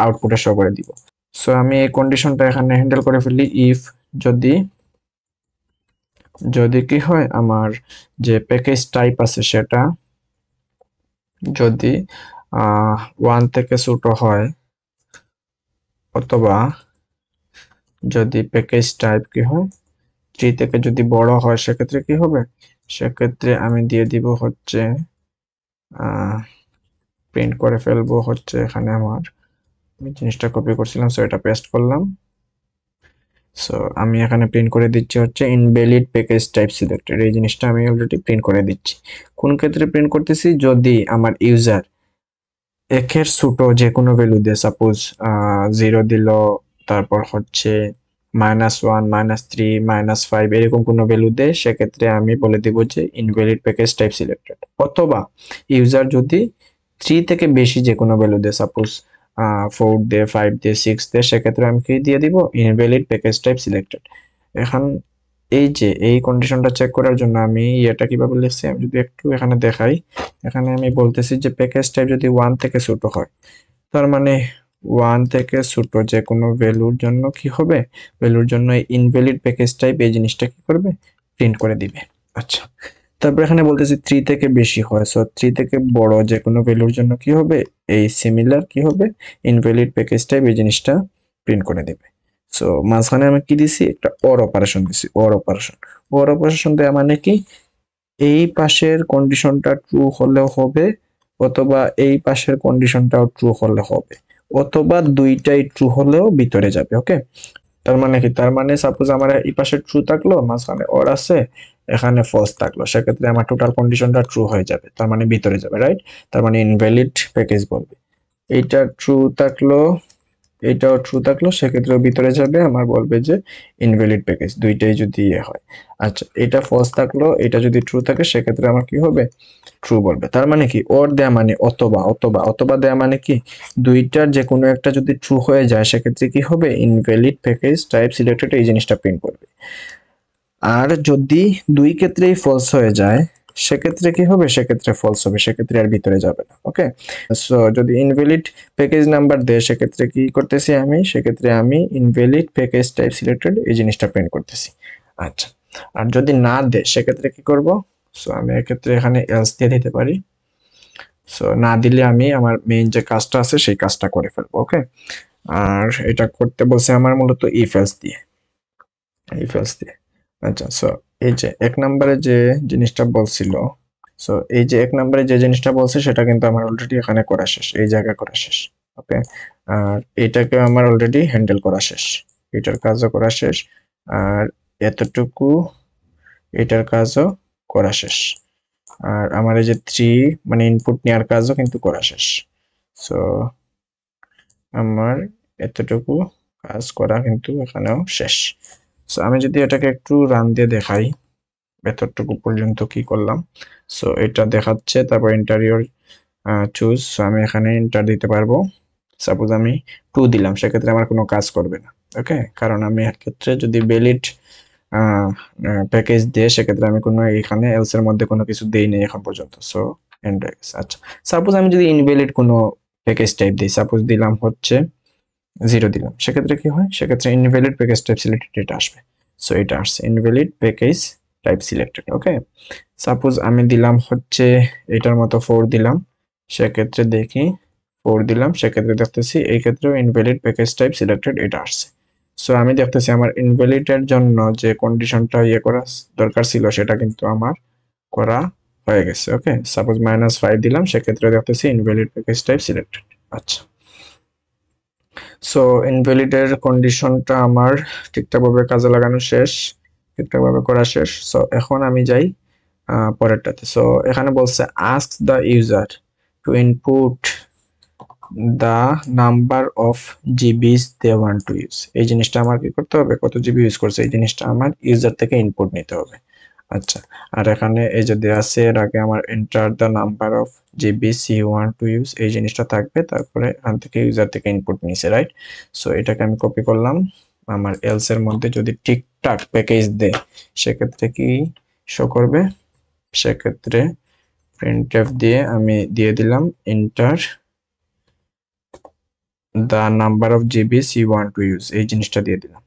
আউটপুটে শো করে দিব। সো আমি এই কন্ডিশনটা এখানে হ্যান্ডেল করে ফেলি। ইফ যদি যদি কি হয়, আমার যে প্যাকেজ টাইপ আছে সেটা যদি 1 থেকে ছোট হয়, অথবা যদি প্যাকেজ টাইপ কি হয় 3 থেকে যদি বড় হয়, সেক্ষেত্রে কি হবে, সেক্ষেত্রে আমি দিয়ে দিব হচ্ছে প্রিন্ট করে ফেলবো হচ্ছে এখানে আমার, আমি জিনিসটা কপি করছিলাম, সো এটা পেস্ট করলাম। সো আমি এখানে প্রিন্ট করে দিচ্ছি হচ্ছে ইনভ্যালিড প্যাকেজ টাইপ সিলেক্টেড, এই জিনিসটা আমি অলরেডি প্রিন্ট করে দিচ্ছি। কোন ক্ষেত্রে প্রিন্ট করতেছি, যদি আমার ইউজার একের ছোট যে কোনো ভ্যালু দেয়, সাপোজ 0 দিল, তারপর হচ্ছে -1 -3 -5 এরকম কোনো ভ্যালু দেয়, সেক্ষেত্রে আমি বলে দিব যে ইনভ্যালিড প্যাকেজ টাইপ সিলেক্টেড। অথবা ইউজার যদি 3 থেকে বেশি যে কোনো ভ্যালু দেয়, সাপোজ 4 দে, 5 দে, 6 দে, সেক্ষেত্রে আমি কি দিয়ে দিব, ইনভ্যালিড প্যাকেজ টাইপ সিলেক্টেড। এখন এই যে এই কন্ডিশনটা চেক করার জন্য আমি এটা কিভাবে লিখছি, আমি যদি একটু এখানে দেখাই, এখানে আমি বলতেছি যে প্যাকেজ টাইপ যদি 1 থেকে ছোট হয়, তার মানে 1 থেকে ছোট যে কোনো ভ্যালুর জন্য কি হবে, ভ্যালুর জন্য ইনভ্যালিড প্যাকেজ টাইপ এই জিনিসটা কি করবে, প্রিন্ট করে দিবে। আচ্ছা, তারপর এখানে বলতেছি 3 থেকে বেশি হয়, সো 3 থেকে বড় যে কোনো ভ্যালুর জন্য কি হবে, এই সিমিলার কি হবে, ইনভ্যালিড প্যাকেজ টাইপ এই জিনিসটা প্রিন্ট করে দেবে। সো মাঝখানে আমি কি দিছি, একটা অর অপারেশন দিছি, অর অপারেশন। অর অপারেশন দেওয়া মানে কি, এই পাশের কন্ডিশনটা ট্রু হলেও হবে, অথবা এই পাশের কন্ডিশনটাও ট্রু হলে হবে, অথবা দুইটাই ট্রু হলেও ভিতরে যাবে। ওকে, তার মানে কি, তার মানে সাপোজ আমার এই পাশে ট্রু থাকলো, মাঝখানে অর আছে, এখানে ফলস থাকলো, সেক্ষেত্রে আমার টোটাল কন্ডিশনটা ট্রু হয়ে যাবে, তার মানে ভিতরে যাবে, রাইট? তার মানে ইনভ্যালিড প্যাকেজ বলবে। এইটা ট্রু থাকলো, এটাও ট্রু থাকলো সেক্ষেত্রে ভিতরে যাবে, আমার বলবে যে ইনভ্যালিড প্যাকেজ, দুইটাই যদি হয়। আচ্ছা, এটা ফলস থাকলো, এটা যদি ট্রু থাকে সেক্ষেত্রে আমার কি হবে, ট্রু বলবে। তার মানে কি, ওর দেয়া মানে অথবা, অথবা অথবা দেয়া মানে কি, দুইটার যে কোনো একটা যদি ট্রু হয়ে যায় সেক্ষেত্রে কি হবে, ইনভ্যালিড প্যাকেজ টাইপ সিলেক্টেড এই জিনিসটা প্রিন্ট করবে। আর যদি দুই ক্ষেত্রেই ফলস হয়ে যায় সেক্ষেত্রে কি হবে, সেক্ষেত্রে ফলস হবে, সেক্ষেত্রে আর ভিতরে যাবে না। ওকে, সো যদি ইনভ্যালিড প্যাকেজ নাম্বার দেয় সেক্ষেত্রে কি করতেছি আমি, সেক্ষেত্রে আমি ইনভ্যালিড প্যাকেজ টাইপ সিলেক্টেড এই জিনিসটা প্রিন্ট করতেছি। আচ্ছা, আর যদি না দেয় সেক্ষেত্রে কি করব, সো আমি এক্ষেত্রে এখানে এলস দিয়ে দিতে পারি। সো না দিলে আমি আমার মেইন যে কাজটা আছে সেই কাজটা করে ফেলবো। ওকে, আর এটা করতে বলছে আমার মূলত ইফ এলস দিয়ে, ইফ এলস দিয়ে। আচ্ছা, সো এই যে এক নম্বরে যে জিনিসটা বলছিল, সো এই যে এক নম্বরে যে জিনিসটা বলছে সেটা কিন্তু আমার অলরেডি এখানে করা শেষ, এই জায়গায় করা শেষ। ওকে, আর এটাকে আমার অলরেডি হ্যান্ডেল করা শেষ, এটার কাজও করা শেষ, আর এতটুকু এটার কাজও করা শেষ, আর আমার এই যে থ্রি মানে ইনপুট নেওয়ার কাজও কিন্তু করা শেষ। সো আমার এতটুকু কাজ করা কিন্তু এখানেও শেষ। সো আমি যদি এটাকে একটু রান দিয়ে দেখাই এতটুকু পর্যন্ত কি করলাম। সো এটা দেখাচ্ছে, তারপর ইন্টারিয়র চুজ, সো আমি এখানে এন্টার দিতে পারবো। সাপোজ আমি 2 দিলাম, সেক্ষেত্রে আমার কোনো কাজ করবে না। ওকে, কারণ আমি ক্ষেত্রে যদি ভ্যালিড প্যাকেজ দিয়ে সেক্ষেত্রে আমি কোনো এখানে এলস এর মধ্যে কোনো কিছু দেই নাই এখন পর্যন্ত। সো এন্ড হয়ে গেছে। আচ্ছা, সাপোজ আমি যদি ইনভ্যালিড কোনো প্যাকেজ টাইপ দিই, সাপোজ দিলাম হচ্ছে 0 দিলাম, সেক্ষেত্রে কি হয়, সেক্ষেত্রে ইনভ্যালিড প্যাকেজ টাইপ সিলেক্টেড এটা আসবে। সো এটা আসছে ইনভ্যালিড প্যাকেজ টাইপ সিলেক্টেড। ওকে, সাপোজ আমি দিলাম হচ্ছে এটার মতো 4 দিলাম, সেক্ষেত্রে দেখি 4 দিলাম, সেক্ষেত্রে দেখতেছি এই ক্ষেত্রেও ইনভ্যালিড প্যাকেজ টাইপ সিলেক্টেড এটা আসছে। সো আমি দেখতেছি আমার ইনভ্যালিড এর জন্য যে কন্ডিশনটা ইয়ে করা দরকার ছিল সেটা কিন্তু আমার করা হয়ে গেছে। ওকে, সাপোজ -5 দিলাম, সেক্ষেত্রে দেখতেছি ইনভ্যালিড প্যাকেজ টাইপ সিলেক্টেড। আচ্ছা, সো ইনভ্যালিডের কন্ডিশনটা আমার ঠিকঠাকভাবে কাজে লাগানো শেষ, ঠিকঠাকভাবে করা শেষ। সো এখন আমি যাই পরেরটাতে। সো এখানে বলছে ask the user to input the number of GBs they want to use. এই জিনিসটা আমার কি করতে হবে, কত জিবি ইউজ করছে এই জিনিসটা আমার ইউজার থেকে ইনপুট নিতে হবে। আচ্ছা, আর এখানে এই যে দেয়া আছে এর আগে আমার enter the number of GBs you want to use এই জিনিসটা থাকবে, তারপরে এখান থেকে ইউজার থেকে ইনপুট নিছে, রাইট। সো এটাকে আমি কপি করলাম, আমার এলস এর মধ্যে যদি ঠিকঠাক প্যাকেজ দেয় সেক্ষেত্রে কি শো করবে, সেক্ষেত্রে প্রিন্টএফ দিয়ে আমি দিয়ে দিলাম enter the number of GBs you want to use এই জিনিসটা দিয়ে দিলাম।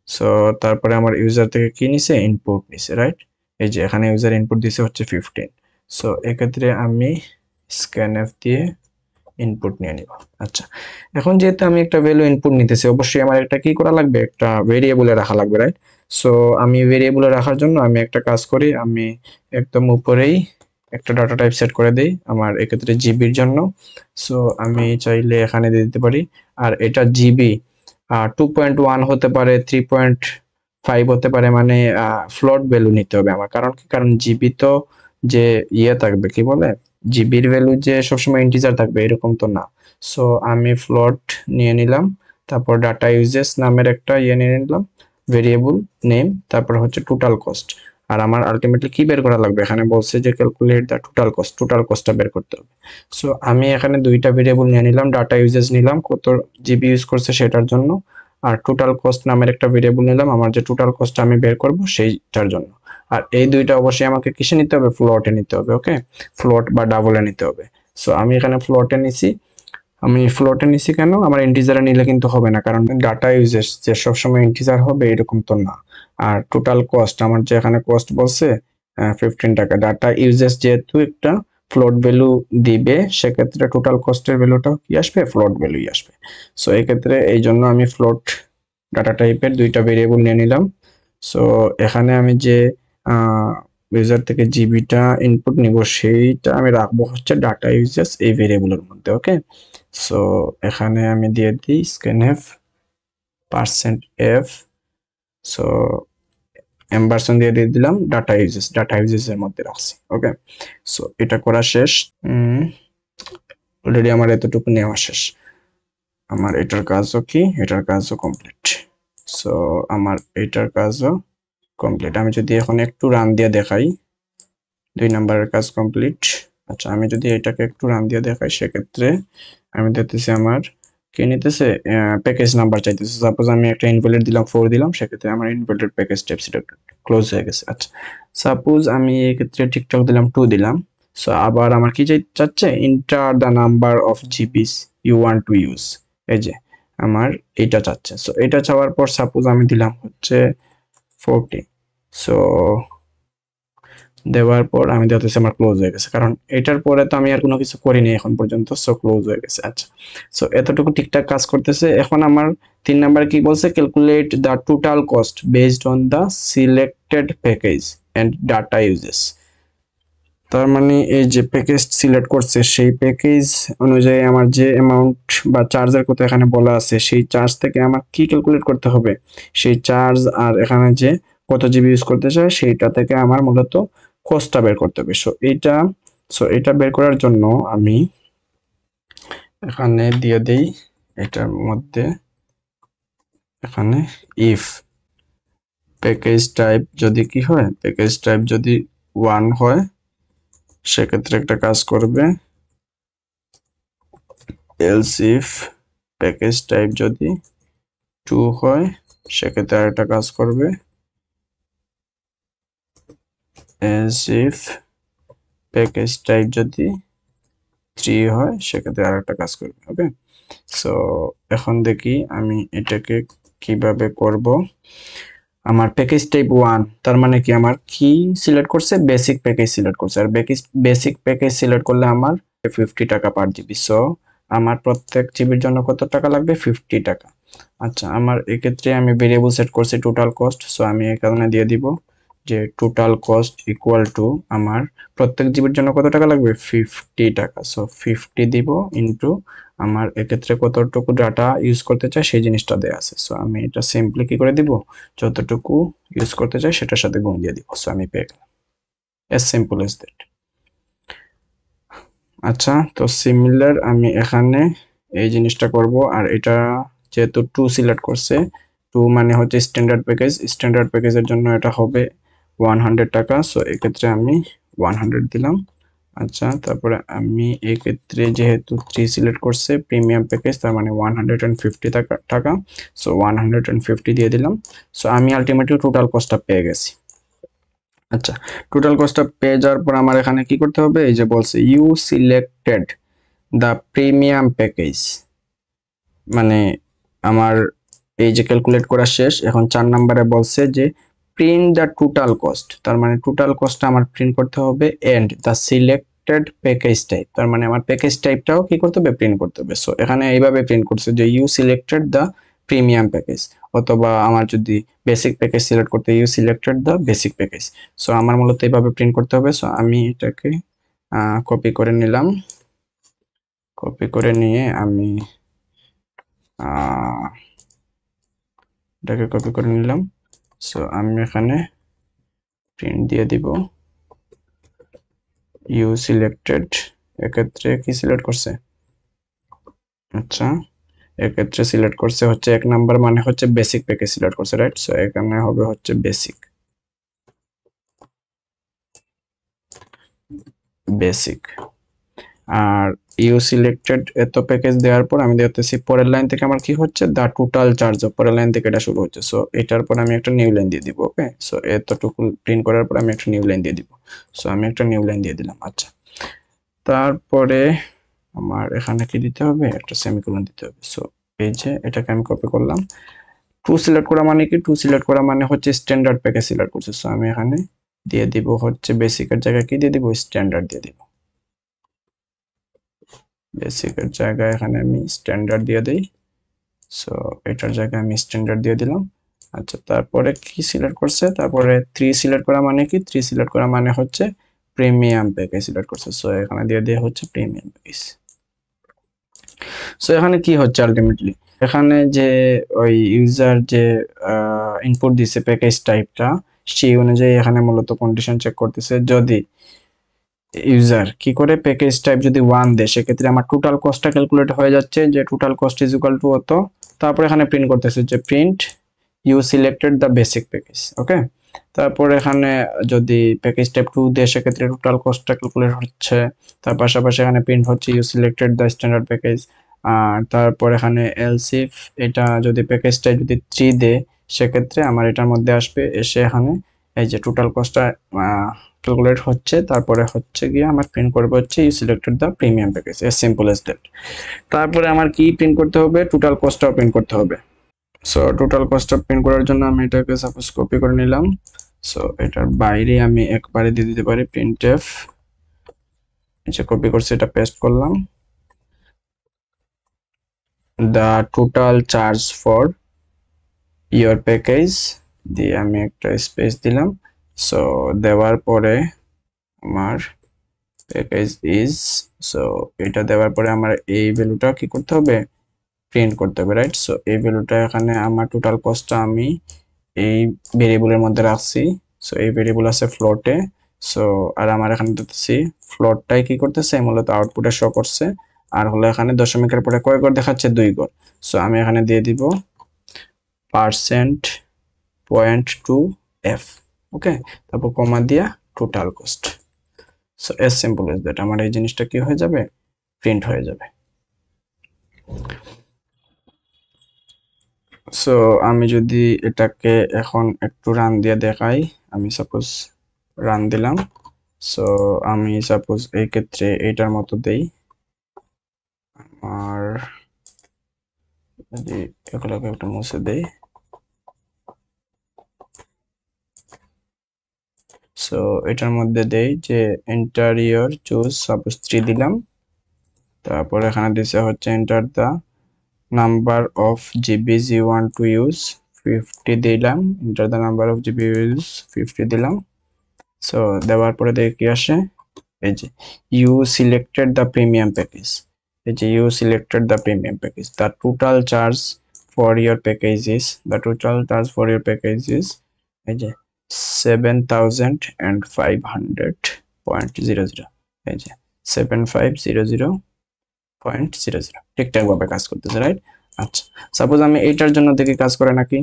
সো তারপরে আমার ইউজার থেকে কি নিছে, ইনপুট নিছে, রাইট। এই যে এখানে ইউজার ইনপুট দিছে হচ্ছে 15। সো এক্ষেত্রে আমি স্ক্যানএফ দিয়ে ইনপুট নিয়ে নিব। আচ্ছা, এখন যেহেতু আমি একটা ভ্যালু ইনপুট নিতেছি অবশ্যই আমার একটা কি করা লাগবে, একটা ভেরিয়েবলে রাখা লাগবে, রাইট। সো আমি ভেরিয়েবলে রাখার জন্য আমি একটা কাজ করি, আমি একদম উপরেই একটা ডাটা টাইপ সেট করে দেই আমার এক্ষেত্রে জিবির জন্য। সো আমি চাইলে এখানে দিয়ে দিতে পারি, আর এটা জিবি 2.1 হতে পারে, 3.5 হতে পারে, মানে ফ্লোট ভ্যালু নিতে হবে আমার। কারণ কি, কারণ জিবি তো যে ইয়ে থাকবে কি বলে, জিবির ভ্যালু যে সবসময় ইন্টিজার থাকবে এরকম তো না। সো আমি ফ্লোট নিয়ে নিলাম, তারপর ডাটা ইউজেস নামের একটা ইয়ে নিয়ে নিলাম, ভেরিয়েবল নেম, তারপর হচ্ছে টোটাল কস্ট। আর আমার আলটিমেটলি কি বের করা লাগবে, এখানে বলছে যে calculate the total cost, total কস্টটা বের করতে হবে। সো আমি এখানে দুইটা ভেরিয়েবল নিয়ে নিলাম, ডাটা ইউজেস নিলাম কত জিবি ইউজ করছে সেটার জন্য, আর টোটাল কস্ট নামের একটা ভেরিয়েবল নিলাম আমার যে টোটাল কস্টটা আমি বের করব সেইটার জন্য। আর এই দুইটা অবশ্যই আমাকে কিসে নিতে হবে, ফ্লোটে নিতে হবে। ওকে, ফ্লোট বা ডাবলে নিতে হবে। সো আমি এখানে ফ্লোটে নিছি, আমি ফ্লোটে নিছি কেন, আমার ইন্টিজারে নিলে কিন্তু হবে না, কারণ ডাটা ইউজেস যে সবসময় ইন্টিজার হবে এরকম তো না। আর টোটাল কস্ট আমার যে এখানে কস্ট বলছে 15 টাকা, ডাটা ইউজেস যেহেতু একটা ফ্লোট ভ্যালু দিবে সেক্ষেত্রে টোটাল কস্টের ভ্যালুটা কি আসবে, ফ্লোট ভ্যালুই আসবে। সো এই ক্ষেত্রে এই জন্য আমি ফ্লোট ডাটা টাইপের দুইটা ভেরিয়েবল নিয়ে নিলাম। সো এখানে আমি যে ইউজার থেকে জিবিটা ইনপুট নিব সেইটা আমি রাখবো হচ্ছে ডাটা ইউজেস এই ভেরিয়েবলের মধ্যে। ওকে, সো এখানে আমি দিয়ে দিই স্ক্যানএফ %f, সো এম্বারসন দিয়ে দিলাম ডাটা ইউজেস, ডাটা ইউজেস এর মধ্যে রাখছি। ওকে, সো এটা করা শেষ, অলরেডি আমার এতটুকু নেওয়া শেষ। আমার এটার কাজও কি, এটার কাজও কমপ্লিট। সো আমার এটার কাজও কমপ্লিট। আমি যদি এখন একটু রান দিয়ে দেখাই, 2 নাম্বারের কাজ কমপ্লিট। আচ্ছা, আমি যদি এটাকে একটু রান দিয়ে দেখাই, সেক্ষেত্রে আমি দেখতেছি আমার কি নিতেছে, প্যাকেজ নাম্বার চাইতেছে। সাপোজ আমি একটা ইনভ্যালিড দিলাম 4 দিলাম, সেক্ষেত্রে আমার invalid package type select close হয়ে গেছে। আচ্ছা, সাপোজ আমি এই ক্ষেত্রে টিকটক দিলাম 2 দিলাম। সো আবার আমার কি চাচ্ছে, enter the number of GBs you want to use. এই যে আমার এটা চাচ্ছে। সো এটা চাওয়ার পর সাপোজ আমি দিলাম হচ্ছে 40। সো দেওয়ার পর আমি দেখতেছি আমার ক্লোজ হয়ে গেছে, কারণ এটার পরে তো আমি আর কোনো কিছু করিনি এখন পর্যন্ত। সো ক্লোজ হয়ে গেছে। আচ্ছা, সো এতটুকু ঠিকঠাক কাজ করতেছে। এখন আমার 3 নাম্বার কি বলছে, calculate the total cost based on the selected package and data usage. তার মানে এই যে প্যাকেজ সিলেক্ট করছে, সেই প্যাকেজ অনুযায়ী আমার যে অ্যামাউন্ট বা চার্জের কথা এখানে বলা আছে, সেই চার্জ থেকে আমার কি ক্যালকুলেট করতে হবে, সেই চার্জ আর এখানে যে কত জিবি ইউজ করতে চাই, সেইটা থেকে আমার মূলত কস্টটা বের করতে হবে। সো এটা বের করার জন্য আমি এখানে দিয়ে দেই এটার মধ্যে, এখানে ইফ প্যাকেজ টাইপ যদি কি হয়, প্যাকেজ টাইপ যদি 1 হয়, সেক্ষেত্রে একটা কাজ করবে, এলস ইফ প্যাকেজ টাইপ যদি 2 হয়, সেক্ষেত্রে আরেকটা কাজ করবে, এলস ইফ প্যাকেজ টাইপ যদি 3 হয়, সেক্ষেত্রে আরেকটা কাজ করবে। ওকে, সো এখন দেখি আমি এটাকে কিভাবে করব। আমার প্যাকেজ টাইপ 1, তার মানে কি আমার কি সিলেক্ট করছে, বেসিক প্যাকেজ সিলেক্ট করছে। আর বেসিক প্যাকেজ সিলেক্ট করলে আমার 50 টাকা পার জিবি। সো আমার প্রত্যেক জিবির জন্য কত টাকা লাগবে, 50 টাকা। আচ্ছা, আমার এক্ষেত্রে আমি ভেরিয়েবল সেট করছি টোটাল কস্ট। সো আমি এখানে দিয়ে দিব যে টোটাল কস্ট ইকুয়াল টু আমার প্রত্যেক জিবির জন্য কত টাকা লাগবে, 50 টাকা। সো 50 দিব ইনটু আমার এক্ষেত্রে কতটুকু ডাটা ইউজ করতে চাই সেই জিনিসটা দেয়া আছে। সো আমি এটা সিম্পলি কি করে দিব, যতটুকু ইউজ করতে চাই সেটার সাথে গুণ দিয়ে দিব। সো আমি পেয়ে গেলাম, এস সিম্পল এস দ্যাট। আচ্ছা, তো সিমিলার আমি এখানে এই জিনিসটা করব। আর এটা যেহেতু 2 সিলেক্ট করছে, 2 মানে হচ্ছে স্ট্যান্ডার্ড প্যাকেজ, স্ট্যান্ডার্ড প্যাকেজের জন্য এটা হবে 100 টাকা। সো এক্ষেত্রে আমি 100 দিলাম। আচ্ছা, তারপরে আমি এক্ষেত্রে যেহেতু 3 সিলেক্ট করছে প্রিমিয়াম প্যাকেজ, তার মানে 150 টাকা। সো 150 দিয়ে দিলাম। সো আমি আলটিমেটলি টোটাল কস্টটা পেয়ে গেছি। আচ্ছা, টোটাল কস্টটা পেয়ে যাওয়ার পর আমার এখানে কি করতে হবে, এই যে বলছে you selected the premium package, মানে আমার এই যে ক্যালকুলেট করা শেষ। এখন 4 নম্বরে বলছে যে প্রিন্ট দ্য টোটাল কস্ট, তার মানে টোটাল কস্টটা আমার প্রিন্ট করতে হবে and the selected package type, তার মানে আমার প্যাকেজ টাইপটাও কি করতে হবে, প্রিন্ট করতে হবে। সো এখানে এইভাবে প্রিন্ট করছে যে you selected the premium package, অথবা আমার যদি বেসিক প্যাকেজ সিলেক্ট করতে you selected the basic package. So আমার মূলত এইভাবে প্রিন্ট করতে হবে। সো আমি এটাকে কপি করে নিলাম, কপি করে নিয়ে আমি এটাকে কপি করে নিলাম। সো আমি এখানে প্রিন্ট দিয়ে দিব ইউ সিলেক্টেড, এক্ষেত্রে কি সিলেক্ট করছে, আচ্ছা এক্ষেত্রে সিলেক্ট করছে হচ্ছে 1 নাম্বার, মানে হচ্ছে বেসিক প্যাকেজ সিলেক্ট করছে, রাইট। সো এখানে হবে হচ্ছে বেসিক, বেসিক। আর ইউ সিলেক্টেড এত প্যাকেজ দেওয়ার পর আমি দেখতেছি পরের লাইন থেকে আমার কি হচ্ছে, দা টোটাল চার্জ, পরের লাইন থেকে এটা শুরু হচ্ছে। সো এটার পর আমি একটা নিউ লাইন দিয়ে দিব। ওকে, সো এতটুকু প্রিন্ট করার পর আমি একটা নিউ লাইন দিয়ে দিব। সো আমি একটা নিউ লাইন দিয়ে দিলাম। আচ্ছা, তারপরে আমার এখানে কি দিতে হবে, একটা সেমিকোলন দিতে হবে। সো এই যে এটাকে আমি কপি করলাম। 2 সিলেক্ট করা মানে কি, 2 সিলেক্ট করা মানে হচ্ছে স্ট্যান্ডার্ড প্যাকেজ সিলেক্ট করছে। সো আমি এখানে দিয়ে দিব হচ্ছে বেসিকের জায়গায় কি দিয়ে দিব, স্ট্যান্ডার্ড দিয়ে দিব। বেসিকের জায়গায় এখানে আমি স্ট্যান্ডার্ড দিয়ে দেই। সো এটার জায়গায় আমি স্ট্যান্ডার্ড দিয়ে দিলাম। আচ্ছা, তারপরে কি সিলেক্ট করছে, তারপরে 3 সিলেক্ট করা মানে কি, 3 সিলেক্ট করা মানে হচ্ছে প্রিমিয়াম প্যাকেজ সিলেক্ট করছে। সো এখানে দিয়ে দেওয়া হচ্ছে প্রিমিয়াম প্যাকেজ। সো এখানে কি হচ্ছে আলটিমেটলি, এখানে যে ওই ইউজার যে ইনপুট দিছে প্যাকেজ টাইপটা, সেই অনুযায়ী এখানে মূলত কন্ডিশন চেক করতেছে। যদি ইউজার কি করে প্যাকেজ টাইপ যদি 1 দেয় সেক্ষেত্রে আমার টোটাল কস্টটা ক্যালকুলেট হয়ে যাচ্ছে যে total cost is equal to কত। তারপর এখানে প্রিন্ট করতেছে যে print you selected the basic package. Okay, তারপর এখানে যদি প্যাকেজ টাইপ 2 দেয় সেক্ষেত্রে টোটাল কস্টটা ক্যালকুলেট হচ্ছে। তার পাশাপাশি এখানে প্রিন্ট হচ্ছে you selected the standard package. আর তারপর এখানে এলস ইফ এটা যদি প্যাকেজ টাইপ যদি 3 দেয় সেক্ষেত্রে আমার এটার মধ্যে আসবে এসে এখানে এই যে টোটাল কস্টটা ক্যালকুলেট হচ্ছে। তারপরে হচ্ছে গিয়ে আমার প্রিন্ট করবে হচ্ছে you selected the premium package, as simple as that. তারপরে আমার কি প্রিন্ট করতে হবে, টোটাল কস্টটাও প্রিন্ট করতে হবে। সো টোটাল কস্টটা প্রিন্ট করার জন্য আমি এটাকে সাপোজ কপি করে নিলাম। সো এটার বাইরে আমি একবারে দিয়ে দিতে পারি প্রিন্টএফ, যে কপি করছি এটা পেস্ট করলাম, the total charge for your package দিয়ে আমি একটা স্পেস দিলাম। সো দেওয়ার পরে আমার প্যাকেজ ইজ, সো এটা দেওয়ার পরে আমার এই ভ্যালুটা কি করতে হবে, প্রিন্ট করতে হবে, রাইট। সো এই ভ্যালুটা এখানে আমার টোটাল কস্টটা আমি এই ভেরিয়েবলের মধ্যে রাখছি। সো এই ভেরিয়েবল আছে ফ্লোটে। সো আর আমার এখানে দেখতেছি ফ্লোটটাই কি করতেছে মূলত আউটপুটে শো করছে। আর হলো এখানে দশমিকের পরে কয় ঘর দেখাচ্ছে, 2 ঘর। সো আমি এখানে দিয়ে দিব %.2f। ওকে, তারপর কমা দিয়া total cost. So as simple as that আমার এই জিনিসটা কি হয়ে যাবে, প্রিন্ট হয়ে যাবে। সো আমি যদি এটাকে এখন একটু রান দিয়ে দেখাই, আমি সাপোজ রান দিলাম। সো আমি সাপোজ এই ক্ষেত্রে এইটার মতো দেই, আর যদি এগুলোকে একটু মুছে দেই। সো এটার মধ্যে দেই যে ইন্টারিয়র চুজ সাপোজ 3 দিলাম। তারপর এখানে দিছে হচ্ছে enter the number of GBs you want to use, 50 দিলাম। Enter the number of GB use 50 দিলাম। সো দেওয়ার পরে দেখি কি আসে, এই যে you selected the premium package, এই যে you selected the premium package, the total charge for your package is, the total charge for your package is এই যে 7500.00, এই যে 7500.00 ঠিকঠাক ভাবে কাজ করতেছে, রাইট। আচ্ছা, সাপোজ আমি এইটার জন্য দেখি কাজ করে নাকি,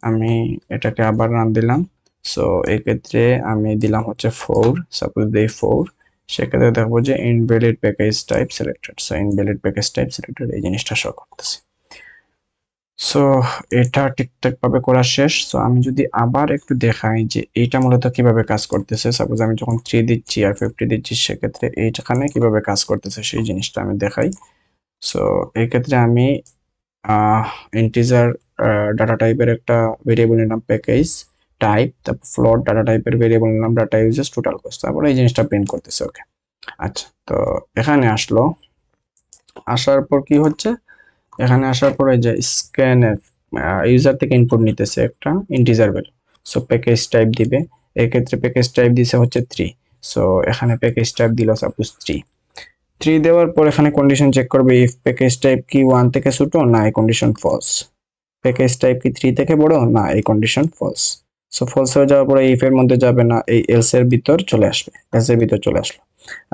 আমি এটাকে আবার রান দিলাম। সো এই ক্ষেত্রে আমি দিলাম হচ্ছে 4, সাপোজ দেই 4, সেক্ষেত্রে দেখবো যে invalid package type selected. So invalid package type selected এই জিনিসটা শো করতেছে। সো এটা ঠিকঠাক ভাবে করা শেষ। সো আমি যদি আবার একটু দেখাই যে এইটা মূলত কিভাবে কাজ করতেছে, সাপোজ আমি যখন 3 দিচ্ছি আর 50 দিচ্ছি সেক্ষেত্রে এইখানে কিভাবে কাজ করতেছে সেই জিনিসটা আমি দেখাই। সো এই ক্ষেত্রে আমি ইন্টিজার ডাটা টাইপের একটা ভেরিয়েবল নিলাম প্যাকেজ টাইপ, তারপর ফ্লোট ডাটা টাইপের ভেরিয়েবল নিলাম ডাটা ইউজেস টোটাল কস্ট, তারপর এই জিনিসটা প্রিন্ট করতেছে। ওকে, আচ্ছা, তো এখানে আসলো, আসার পর কি হচ্ছে, এখানে আসার পরে যে স্ক্যানের ইউজার থেকে ইনপুট নিতেছে একটা integer value. So package type দিবে, এই ক্ষেত্রে প্যাকেজ টাইপ দিছে হচ্ছে 3। সো এখানে প্যাকেজ টাইপ দিল সাপোজ 3 দেওয়ার পর এখানে কন্ডিশন চেক করবে ইফ প্যাকেজ টাইপ কি 1 থেকে ছোট, না এই কন্ডিশন ফলস। প্যাকেজ টাইপ কি 3 থেকে বড়, না এই কন্ডিশন ফলস। সো ফলস হয়ে যাওয়ার পরে ইফ এর মধ্যে যাবে না, এই এলস এর ভিতর চলে আসবে, এলস এর ভিতর চলে আসলো।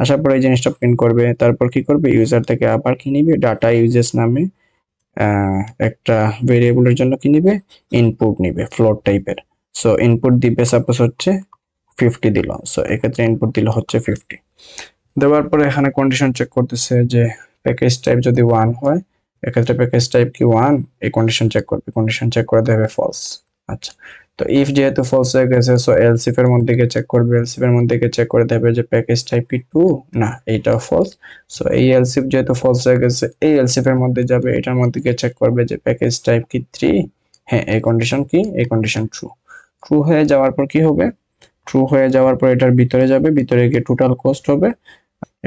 আসার পরে এই জিনিসটা প্রিন্ট করবে। তারপর কি করবে, ইউজার থেকে আবার কি নিবে, ডাটা ইউজেস নামে একটা ভেরিয়েবলের জন্য কি নিবে, ইনপুট নিবে ফ্লোট টাইপের। সো ইনপুট দিবে সাপোজ হচ্ছে 50 দিল। সো এক্ষেত্রে ইনপুট দিল হচ্ছে 50। দেওয়ার পরে এখানে কন্ডিশন চেক করতেছে যে প্যাকেজ টাইপ যদি 1 হয়, এক্ষেত্রে প্যাকেজ টাইপ কি 1, এই কন্ডিশন চেক করবে, কন্ডিশন চেক করে দেবে ফলস। আচ্ছা, তো ইফ যেহেতু ফলস হয়ে গেছে সো এলস ইফ এর মধ্যে গিয়ে চেক করবে, এলস ইফ এর মধ্যে গিয়ে চেক করে দেবে যে প্যাকেজ টাইপ কি 2, না এইটাও ফলস। সো এই এলস ইফ যেহেতু ফলস হয়ে গেছে এই এলস ইফ এর মধ্যে যাবে, এটার মধ্যে গিয়ে চেক করবে যে প্যাকেজ টাইপ কি 3, হ্যাঁ এই কন্ডিশন কি, এই কন্ডিশন ট্রু। ট্রু হয়ে যাওয়ার পর কি হবে, ট্রু হয়ে যাওয়ার পর এটার ভিতরে যাবে, ভিতরে গিয়ে টোটাল কস্ট হবে।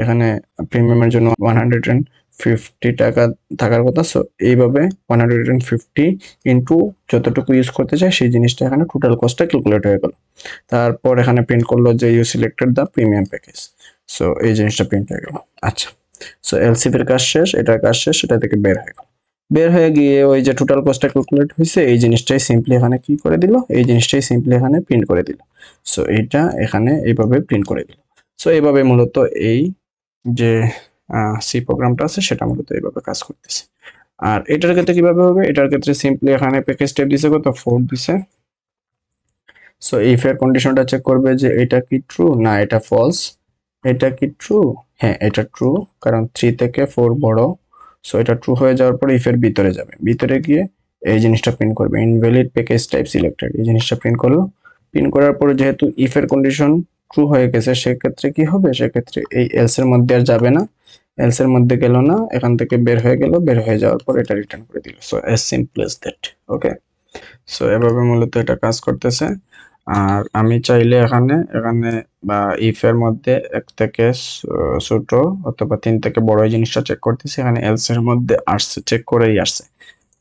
এখানে প্রিমিয়ামের জন্য 150 টাকা থাকার কথা। সো এইভাবে 150 ইন্টু যতটুকু ইউজ করতে চাই সেই জিনিসটা এখানে টোটাল কস্টটা ক্যালকুলেট হয়ে গেল। তারপর এখানে প্রিন্ট করলো যে you selected the premium package. So এই জিনিসটা প্রিন্ট হয়ে গেল। আচ্ছা, সো এলসিফ এর কাজ শেষ, এটার কাজ শেষ, এটা থেকে বের হয়ে গেল। বের হয়ে গিয়ে ওই যে টোটাল কস্টটা ক্যালকুলেট হয়েছে এই জিনিসটাই সিম্পলি এখানে কি করে দিল, এই জিনিসটাই সিম্পলি এখানে প্রিন্ট করে দিল। সো এইটা এখানে এইভাবে প্রিন্ট করে দিল। সো এইভাবে মূলত এই যে সি প্রোগ্রামটা আছে সেটা মূলত এইভাবে কাজ করতেছে। আর এটার ক্ষেত্রে কিভাবে হবে, এটার ক্ষেত্রে সিম্পলি এখানে প্যাকেজ টাইপ দিছে কত 4 দিছে। সো ইফ এর কন্ডিশনটা চেক করবে যে এটা কি ট্রু না এটা ফলস। এটা কি ট্রু, হ্যাঁ এটা ট্রু, কারণ 3 থেকে 4 বড়। সো এটা ট্রু হয়ে যাওয়ার পরে ইফ এর ভিতরে যাবে, ভিতরে গিয়ে এই জিনিসটা প্রিন্ট করবে ইনভ্যালিড প্যাকেজ টাইপ সিলেক্টেড, এই জিনিসটা প্রিন্ট করলো। প্রিন্ট করার পরে যেহেতু ইফ এর কন্ডিশন ট্রু হয়ে গেছে সেক্ষেত্রে কি হবে, সেক্ষেত্রে এই এলস এর মধ্যে আর যাবে না, এলস এর মধ্যে গেল না, এখান থেকে বের হয়ে গেল, বের হয়ে যাওয়ার পর এটা রিটার্ন করে দিল। So as simple as that. Okay, so এভাবে মূলত এটা কাজ করতেছে। আর আমি চাইলে এখানে এখানে বা ইফ এর মধ্যে 1 থেকে ছোট অথবা 3 থেকে বড় এই জিনিসটা চেক করতেছি, এখানে এলস এর মধ্যে আসছে, চেক করেই আসছে।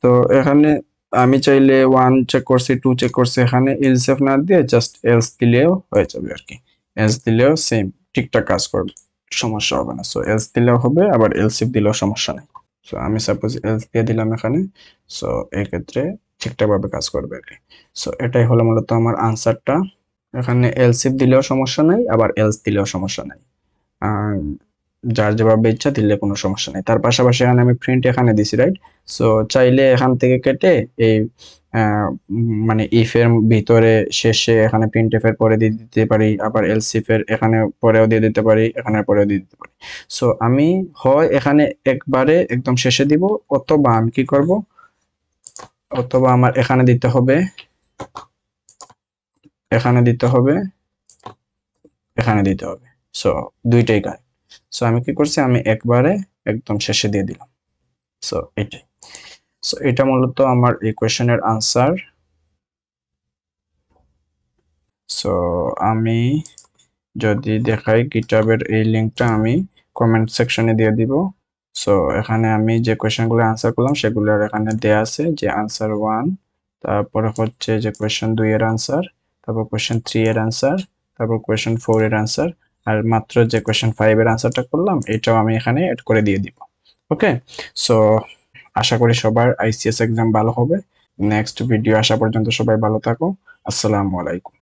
তো এখানে আমি চাইলে 1 চেক করছি, 2 চেক করছি, এখানে এলস এফ না দিয়ে জাস্ট এলস দিলেও হয়ে যাবে আর কি। এলস দিলেও সেম ঠিকঠাক কাজ করবে, সমস্যা হবে না। সো এলস দিলেও হবে, আবার এলস ইফ দিলেও সমস্যা নাই। সো আমি সাপোজ এলস দিয়ে দিলাম এখানে। সো এই ক্ষেত্রে ঠিকঠাক ভাবে কাজ করবে আর কি। সো এটাই হলো মূলত আমার আনসারটা। এখানে এলস ইফ দিলেও সমস্যা নাই, আবার এলস দিলেও সমস্যা নাই। আহ, যার যেভাবে ইচ্ছা দিলে কোনো সমস্যা নেই। তার পাশাপাশি এখানে আমি প্রিন্ট এখানে দিছি, রাইট? সো চাইলে এখান থেকে কেটে এই মানে ইফ এর ভিতরে শেষে এখানে প্রিন্ট এফ এর পরে দিয়ে দিতে পারি, আবার এলস ইফ এর এখানে পরেও দিয়ে দিতে পারি, এখানে পরেও দিয়ে দিতে পারি। সো আমি হয় এখানে একবারে একদম শেষে দিব, অথবা আমি কি করব, অথবা আমার এখানে দিতে হবে, এখানে দিতে হবে, এখানে দিতে হবে। সো দুইটাই কাজ। সো আমি কি করছি, আমি একবারে একদম শেষে দিয়ে দিলাম। সো এটাই। সো এটা মূলত আমার এই কোয়েশ্চেনের আনসার। সো আমি যদি দেখাই গিটহাবের এই লিঙ্কটা আমি কমেন্ট সেকশনে দিয়ে দিব। সো এখানে আমি যে কোয়েশ্চেনগুলো আনসার করলাম সেগুলোর এখানে দেয়া আছে, যে আনসার 1, তারপরে হচ্ছে যে কোয়েশ্চেন 2 এর আনসার, তারপর কোয়েশ্চেন 3 এর আনসার, তারপর কোয়েশ্চেন 4 এর আনসার, আর মাত্র যে কোয়েশ্চেন 5 এর আনসারটা করলাম এটাও আমি এখানে এড করে দিয়ে দিব। ওকে, সো আশা করি সবার আইসিএস এক্সাম ভালো হবে। নেক্সট ভিডিও আসা পর্যন্ত সবাই ভালো থাকো। আসসালামু আলাইকুম।